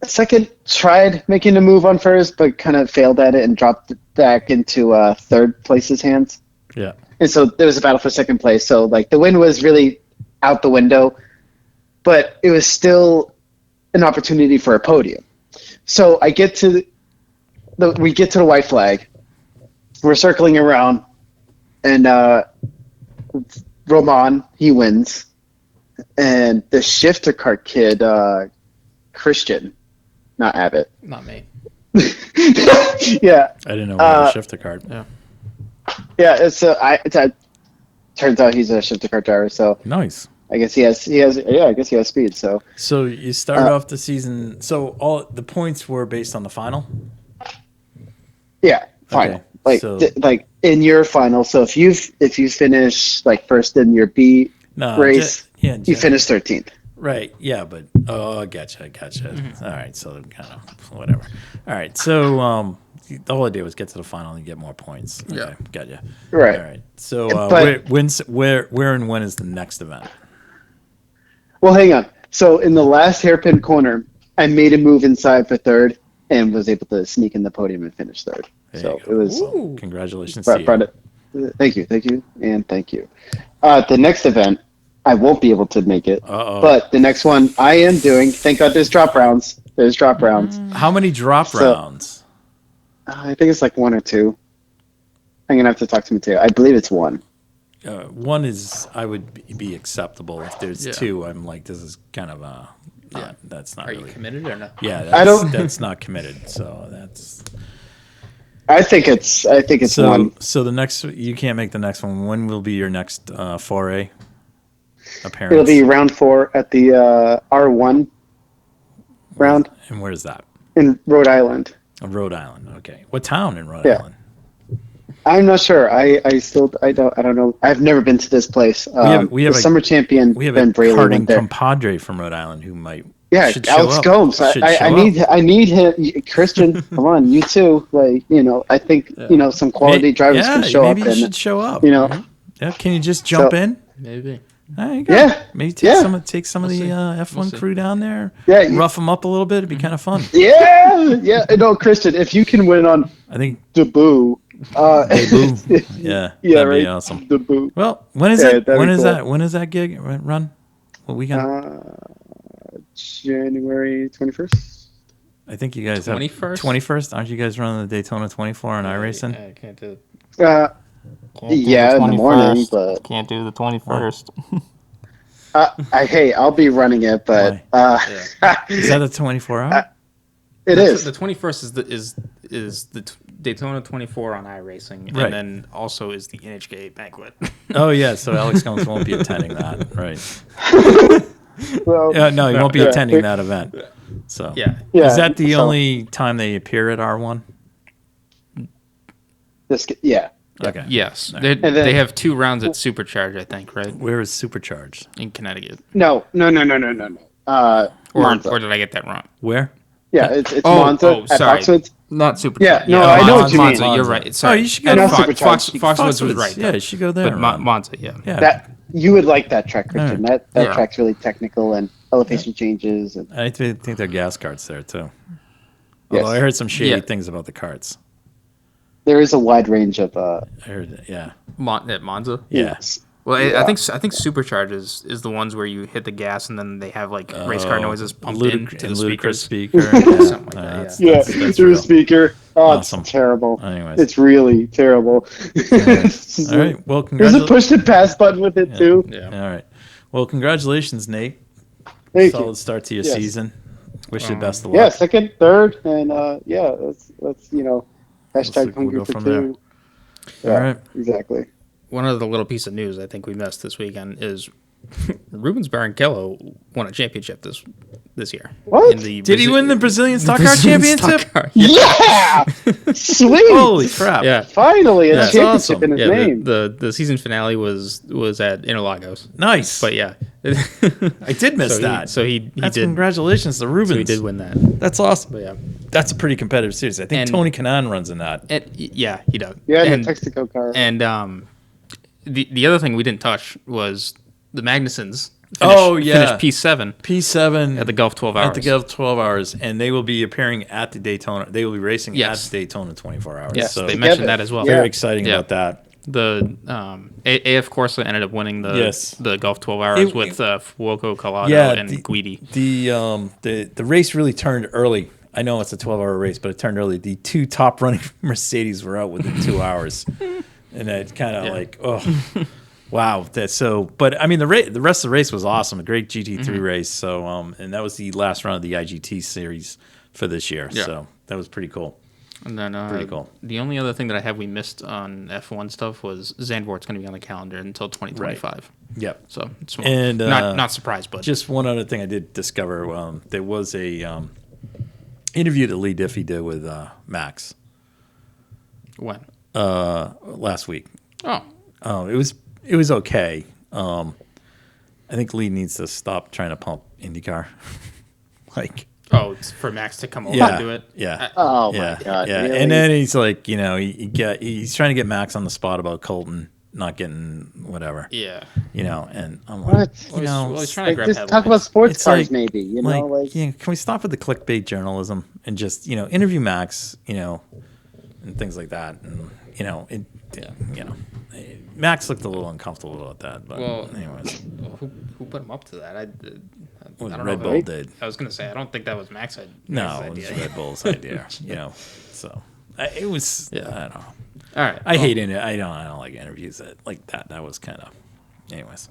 Speaker 2: second tried making a move on first, but kind of failed at it and dropped it back into third place's hands.
Speaker 3: Yeah.
Speaker 2: And so there was a battle for second place. So like the win was really out the window, but it was still an opportunity for a podium. So we get to the white flag. We're circling around, and Roman, he wins, and the shifter cart kid, Christian, not Abbott.
Speaker 1: Not me.
Speaker 2: Yeah.
Speaker 3: I didn't know we had a shifter cart.
Speaker 1: Yeah.
Speaker 2: Yeah. Turns out he's a shifter cart driver. So
Speaker 3: Nice.
Speaker 2: I guess he has speed. So
Speaker 3: you started off the season. So all the points were based on the final.
Speaker 2: yeah, final.
Speaker 3: Okay, so-
Speaker 2: Like in your final. So if you finish like first in your B race, you finish 13th.
Speaker 3: Right. Yeah, but gotcha. All right, so kind of whatever. All right, so the whole idea was get to the final and get more points. Okay,
Speaker 1: Yeah.
Speaker 3: Gotcha.
Speaker 2: Right.
Speaker 3: All right. So
Speaker 2: But-
Speaker 3: where and when is the next event?
Speaker 2: Well, hang on. So in the last hairpin corner, I made a move inside for third and was able to sneak in the podium and finish third.
Speaker 3: There
Speaker 2: So
Speaker 3: you go.
Speaker 2: it was.
Speaker 3: Well, congratulations to you.
Speaker 2: Thank you, and thank you. The next event, I won't be able to make it.
Speaker 3: Uh-oh.
Speaker 2: But the next one I am doing. Thank God there's drop rounds. There's drop rounds.
Speaker 3: How many drop rounds?
Speaker 2: I think it's like 1 or 2. I'm gonna have to talk to Mateo. I believe it's 1.
Speaker 3: One is I would be acceptable. If there's
Speaker 1: Yeah.
Speaker 3: 2, I'm like, this is kind of that's not
Speaker 1: Are
Speaker 3: really.
Speaker 1: you committed or no?
Speaker 3: Yeah,
Speaker 2: I don't-
Speaker 3: that's not committed. So that's
Speaker 2: I think it's 1.
Speaker 3: so the next you can't make the next one. When will be your next foray appearance?
Speaker 2: It'll be round 4 at the R1 round
Speaker 3: And where's that?
Speaker 2: in Rhode Island.
Speaker 3: Rhode Island. Okay. What town in Rhode
Speaker 2: Yeah.
Speaker 3: Island?
Speaker 2: I'm not sure. I don't know. I've never been to this place.
Speaker 3: We have
Speaker 2: the
Speaker 3: a
Speaker 2: summer champion
Speaker 3: We have
Speaker 2: Ben
Speaker 3: a
Speaker 2: Braley
Speaker 3: karting
Speaker 2: went there.
Speaker 3: compadre from Rhode Island who might
Speaker 2: Yeah, Alex
Speaker 3: up.
Speaker 2: Gomes.
Speaker 3: Should
Speaker 2: I
Speaker 3: show
Speaker 2: need
Speaker 3: up.
Speaker 2: I need him. Christian, come on, you too. Like I think some quality drivers can show
Speaker 3: maybe
Speaker 2: up.
Speaker 3: you
Speaker 2: And,
Speaker 3: should show up. Yeah, can you just jump
Speaker 2: So-
Speaker 3: in?
Speaker 1: Maybe.
Speaker 3: There you go.
Speaker 2: Yeah,
Speaker 3: Maybe
Speaker 2: yeah.
Speaker 3: take some of the
Speaker 1: see.
Speaker 3: F1
Speaker 1: We'll see.
Speaker 3: crew down there.
Speaker 2: Yeah,
Speaker 3: rough them up a little bit. It'd be kind of fun.
Speaker 2: yeah. No, Christian, if you can win on
Speaker 3: I think
Speaker 2: Debut,
Speaker 3: debut. Yeah,
Speaker 2: yeah,
Speaker 3: that'd
Speaker 2: right.
Speaker 3: be awesome.
Speaker 2: Debut.
Speaker 3: Well, when is
Speaker 2: Yeah,
Speaker 3: it?
Speaker 2: that'd
Speaker 3: When
Speaker 2: be
Speaker 3: is
Speaker 2: cool.
Speaker 3: that? When is that gig run? What weekend?
Speaker 2: January 21st.
Speaker 3: I think you guys have
Speaker 1: 21st?
Speaker 3: 21st. Aren't you guys running the Daytona 24 on iRacing?
Speaker 1: I can't do.
Speaker 2: Yeah, in the morning, but
Speaker 4: Can't do the 21st.
Speaker 2: I'll be running it, but
Speaker 3: Is that a 24 hour?
Speaker 2: it is.
Speaker 1: The 21st is the Daytona 24 on iRacing,
Speaker 3: Right.
Speaker 1: and then also is the NHK banquet.
Speaker 3: Oh yeah, so Alex Gomes won't be attending that, right?
Speaker 2: Well,
Speaker 3: No, he won't be
Speaker 2: Yeah.
Speaker 3: attending that event. So
Speaker 1: Yeah.
Speaker 2: Yeah,
Speaker 3: is that the
Speaker 2: so-
Speaker 3: only time they appear at R1?
Speaker 2: Yeah.
Speaker 3: Okay.
Speaker 1: Yes,
Speaker 3: All
Speaker 1: they
Speaker 3: right.
Speaker 2: And then-
Speaker 1: they have 2 rounds at Supercharge, I think, right
Speaker 3: Where is Supercharged?
Speaker 1: in Connecticut.
Speaker 2: No. Monza.
Speaker 1: Or did I get that wrong?
Speaker 3: Where?
Speaker 2: Yeah, it's Monza at
Speaker 1: sorry.
Speaker 2: Foxwoods.
Speaker 1: Not Supercharged.
Speaker 2: Yeah, no, I know what you mean.
Speaker 1: Monza, you're right. Sorry.
Speaker 3: You should go
Speaker 2: to
Speaker 1: Foxwoods was right.
Speaker 3: Yeah, you should go there.
Speaker 1: But Monza, yeah.
Speaker 2: That you would like that track, Christian.
Speaker 3: Yeah.
Speaker 2: That track's really technical and elevation changes. And
Speaker 3: I think there are gas carts there too.
Speaker 2: Yes.
Speaker 3: Although I heard some shady things about the carts.
Speaker 2: there is a wide range of.
Speaker 3: I heard that. Yeah.
Speaker 1: At Monza.
Speaker 3: Yes.
Speaker 1: Well, I think Supercharge is the ones where you hit the gas and then they have like race car noises pumped into the
Speaker 3: Ludicrous
Speaker 1: speakers.
Speaker 3: speaker.
Speaker 1: Something like that.
Speaker 2: Yeah,
Speaker 3: that's
Speaker 2: through a
Speaker 3: real.
Speaker 2: speaker. Oh,
Speaker 3: Awesome.
Speaker 2: it's terrible.
Speaker 3: Anyways.
Speaker 2: It's really terrible.
Speaker 3: All right. Well,
Speaker 2: There's a push to pass button with it too.
Speaker 1: Yeah.
Speaker 3: All right. Well, congratulations, Nate.
Speaker 2: Thank
Speaker 3: Solid
Speaker 2: you.
Speaker 3: start to your
Speaker 2: Yes.
Speaker 3: season. Wish you the best of
Speaker 2: Yeah,
Speaker 3: luck.
Speaker 2: second, third, and let's hashtag
Speaker 3: We'll
Speaker 2: hungry
Speaker 3: go
Speaker 2: for
Speaker 3: from
Speaker 2: two.
Speaker 3: there.
Speaker 2: Yeah,
Speaker 3: All right.
Speaker 2: exactly.
Speaker 1: One other little piece of news I think we missed this weekend is Rubens Barrichello won a championship this year.
Speaker 2: What?
Speaker 3: Did he win the Brazilian Stock Car Championship?
Speaker 1: Stock Car,
Speaker 2: Yeah, sweet.
Speaker 3: Holy crap.
Speaker 1: Yeah.
Speaker 2: Finally, a
Speaker 3: That's
Speaker 2: championship
Speaker 3: awesome.
Speaker 2: in his
Speaker 1: Yeah,
Speaker 2: name.
Speaker 1: the season finale was at Interlagos.
Speaker 3: Nice.
Speaker 1: But yeah.
Speaker 3: I did miss that.
Speaker 1: So he
Speaker 3: That's
Speaker 1: did.
Speaker 3: congratulations to Rubens.
Speaker 1: So he did win that.
Speaker 3: That's awesome.
Speaker 1: But yeah.
Speaker 3: That's a pretty competitive series. I think
Speaker 1: And-
Speaker 3: Tony Kanaan runs in that.
Speaker 1: Yeah, he does.
Speaker 2: Yeah,
Speaker 1: and,
Speaker 2: the Texaco car.
Speaker 1: And the other thing we didn't touch was the Magnusons. Finished P7
Speaker 3: P7
Speaker 1: at the Gulf 12 Hours.
Speaker 3: At the Gulf 12 Hours, and they will be appearing at the Daytona. They will be racing
Speaker 1: Yes.
Speaker 3: at Daytona 24 Hours.
Speaker 1: Yes,
Speaker 3: so
Speaker 1: they mentioned that as well.
Speaker 3: very exciting
Speaker 1: Yeah.
Speaker 3: about that.
Speaker 1: The AF Corsa ended up winning the Gulf 12 Hours with Fuoco Collado and Guidi.
Speaker 3: The race really turned early. I know it's a 12-hour race, but it turned early. The two top running Mercedes were out within 2 hours, and it kind of like, oh, wow. That's so. But I mean, the rest of the race was awesome. A great GT3 race. So, and that was the last run of the IGT series for this year.
Speaker 1: Yeah.
Speaker 3: So that was pretty cool.
Speaker 1: And then
Speaker 3: Pretty cool.
Speaker 1: The only other thing that I have we missed on F1 stuff was Zandvoort's going to be on the calendar until 2025.
Speaker 3: Yep.
Speaker 1: So it's
Speaker 3: And,
Speaker 1: not surprised, but
Speaker 3: Just one other thing I did discover. There was a interview that Lee Diffie did with Max
Speaker 1: when?
Speaker 3: last week.
Speaker 1: Oh,
Speaker 3: It was okay. I think Lee needs to stop trying to pump IndyCar.
Speaker 1: it's for Max to come over and do it.
Speaker 3: Yeah.
Speaker 2: Oh
Speaker 3: yeah.
Speaker 2: my God!
Speaker 3: Yeah.
Speaker 2: Really?
Speaker 3: And then he's like, he's trying to get Max on the spot about Colton not getting whatever.
Speaker 1: Yeah.
Speaker 3: And I'm
Speaker 2: What?
Speaker 3: like,
Speaker 1: Well, he's trying to grab
Speaker 2: just
Speaker 1: headlines.
Speaker 2: talk about sports
Speaker 3: It's
Speaker 2: cars,
Speaker 3: like-
Speaker 2: maybe.
Speaker 3: can we stop with the clickbait journalism and just interview Max, and things like that, and Max looked a little uncomfortable about that, but anyways,
Speaker 1: Who put him up to that? I don't
Speaker 3: Red
Speaker 1: know.
Speaker 3: Bull did.
Speaker 1: I was gonna say I don't think that was Max's
Speaker 3: No, it was
Speaker 1: idea.
Speaker 3: Red Bull's idea, So it was. I don't know.
Speaker 1: All right.
Speaker 3: I hate it. I don't like interviews like that. That was kind of. Anyways.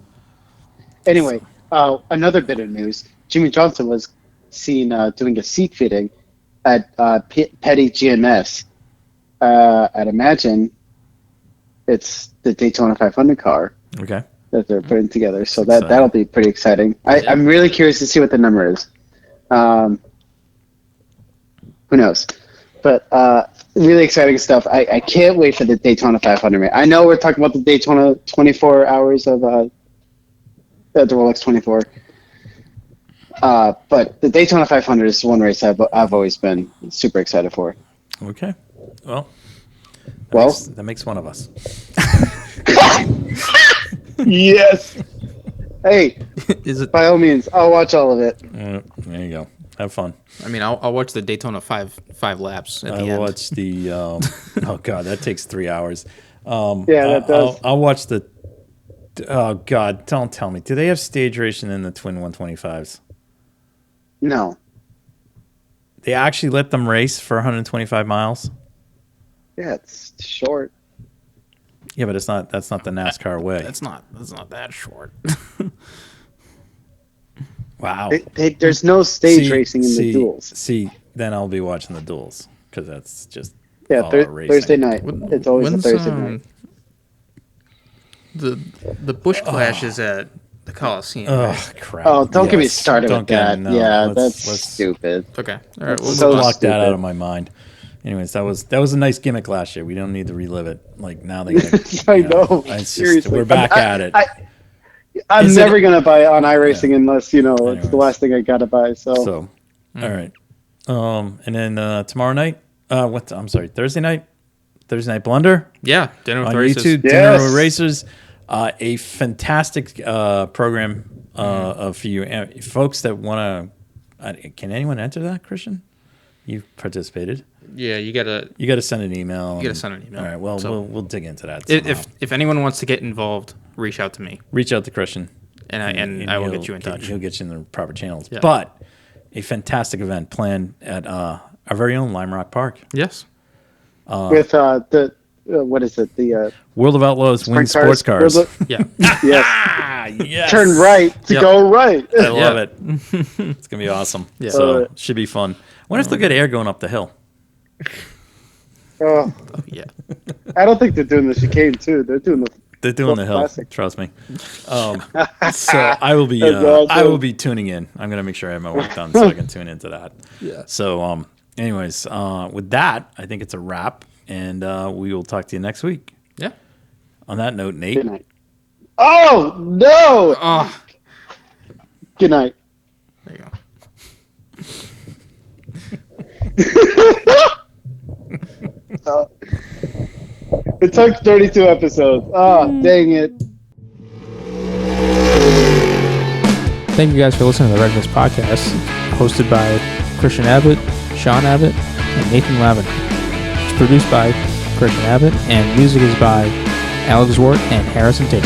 Speaker 2: Anyway, another bit of news: Jimmy Johnson was seen doing a seat fitting at Petty GMS. I'd imagine it's the Daytona 500 car
Speaker 3: Okay.
Speaker 2: that they're putting together, so
Speaker 3: Exciting.
Speaker 2: that'll be pretty exciting. I'm really curious to see what the number is. Who knows? But really exciting stuff. I can't wait for the Daytona 500. I know we're talking about the Daytona 24 hours of the Rolex 24. But the Daytona 500 is one race I've always been super excited for.
Speaker 3: Okay. Well. That makes one of us.
Speaker 2: Yes. Hey,
Speaker 1: Is it?
Speaker 2: by all means, I'll watch all of it.
Speaker 3: There you go. Have fun.
Speaker 1: I mean, I'll watch the Daytona five laps at the
Speaker 3: I
Speaker 1: end.
Speaker 3: watch the. Oh God, that takes 3 hours.
Speaker 2: That does.
Speaker 3: I'll watch the. Oh God, don't tell me. Do they have stage racing in the twin 125s?
Speaker 2: No.
Speaker 3: They actually let them race for 125 miles.
Speaker 2: Yeah, it's short.
Speaker 3: Yeah, but it's not. That's not the NASCAR way.
Speaker 1: That's not that short.
Speaker 3: Wow.
Speaker 2: There's no stage racing in the duels.
Speaker 3: See, then I'll be watching the duels because that's just
Speaker 2: Yeah,
Speaker 3: all out racing.
Speaker 2: Thursday night. It's always a Thursday night.
Speaker 1: The Busch Clash is at the Coliseum.
Speaker 3: Oh
Speaker 1: right?
Speaker 3: crap!
Speaker 2: Oh, don't get me
Speaker 3: Yes.
Speaker 2: started
Speaker 3: Don't
Speaker 2: with
Speaker 3: get-
Speaker 2: that.
Speaker 3: no,
Speaker 2: Yeah,
Speaker 3: let's-
Speaker 2: that's stupid.
Speaker 1: Okay. All right. We'll
Speaker 2: So
Speaker 1: move on.
Speaker 3: Block that
Speaker 2: stupid.
Speaker 3: out of my mind. Anyways, that was a nice gimmick last year. We don't need to relive it. Like now they.
Speaker 2: I know.
Speaker 3: It's just,
Speaker 2: Seriously,
Speaker 3: we're back at it.
Speaker 2: I'm never going to buy on iRacing unless, it's the last thing I got to buy. So,
Speaker 3: all right. And then tomorrow night, Thursday night Blunder.
Speaker 1: Yeah, Dinner with
Speaker 3: on
Speaker 1: Racers.
Speaker 3: YouTube, Dinner with Racers. A fantastic program for you folks that want to. Can anyone enter that, Christian? You've participated.
Speaker 1: Yeah, you
Speaker 3: gotta send an email.
Speaker 1: You gotta send an email.
Speaker 3: All right. Well, we'll dig into that.
Speaker 1: If anyone wants to get involved, reach out to me.
Speaker 3: Reach out to Christian,
Speaker 1: and I will get you in touch.
Speaker 3: He'll get you in the proper channels.
Speaker 1: Yeah.
Speaker 3: But a fantastic event planned at our very own Lime Rock Park.
Speaker 1: Yes.
Speaker 2: With what is it? The
Speaker 3: World of Outlaws Wing Sports Cars.
Speaker 1: Yeah.
Speaker 2: Yes. Turn right to go right.
Speaker 3: I love it. It's gonna be awesome.
Speaker 1: Yeah.
Speaker 3: So it should be fun. I wonder if they'll get air going up the hill.
Speaker 2: Oh
Speaker 1: yeah.
Speaker 2: I don't think they're doing the chicane too. They're doing the
Speaker 3: hill.
Speaker 2: classic.
Speaker 3: Trust me. So I will be. I will be tuning in. I'm gonna make sure I have my work done so I can tune into that.
Speaker 1: Yeah.
Speaker 3: So anyways, with that, I think it's a wrap, and we will talk to you next week.
Speaker 1: Yeah.
Speaker 3: On that note, Nate.
Speaker 2: Good night. Oh no!
Speaker 1: Oh.
Speaker 2: Good night.
Speaker 1: There you go.
Speaker 2: It took 32 episodes. Oh, dang it.
Speaker 1: Thank you guys for listening to the Red Mist Podcast, hosted by Christian Abbott, Sean Abbott, and Nathan Lavin. It's produced by Christian Abbott, and music is by Alex Wart and Harrison Tate.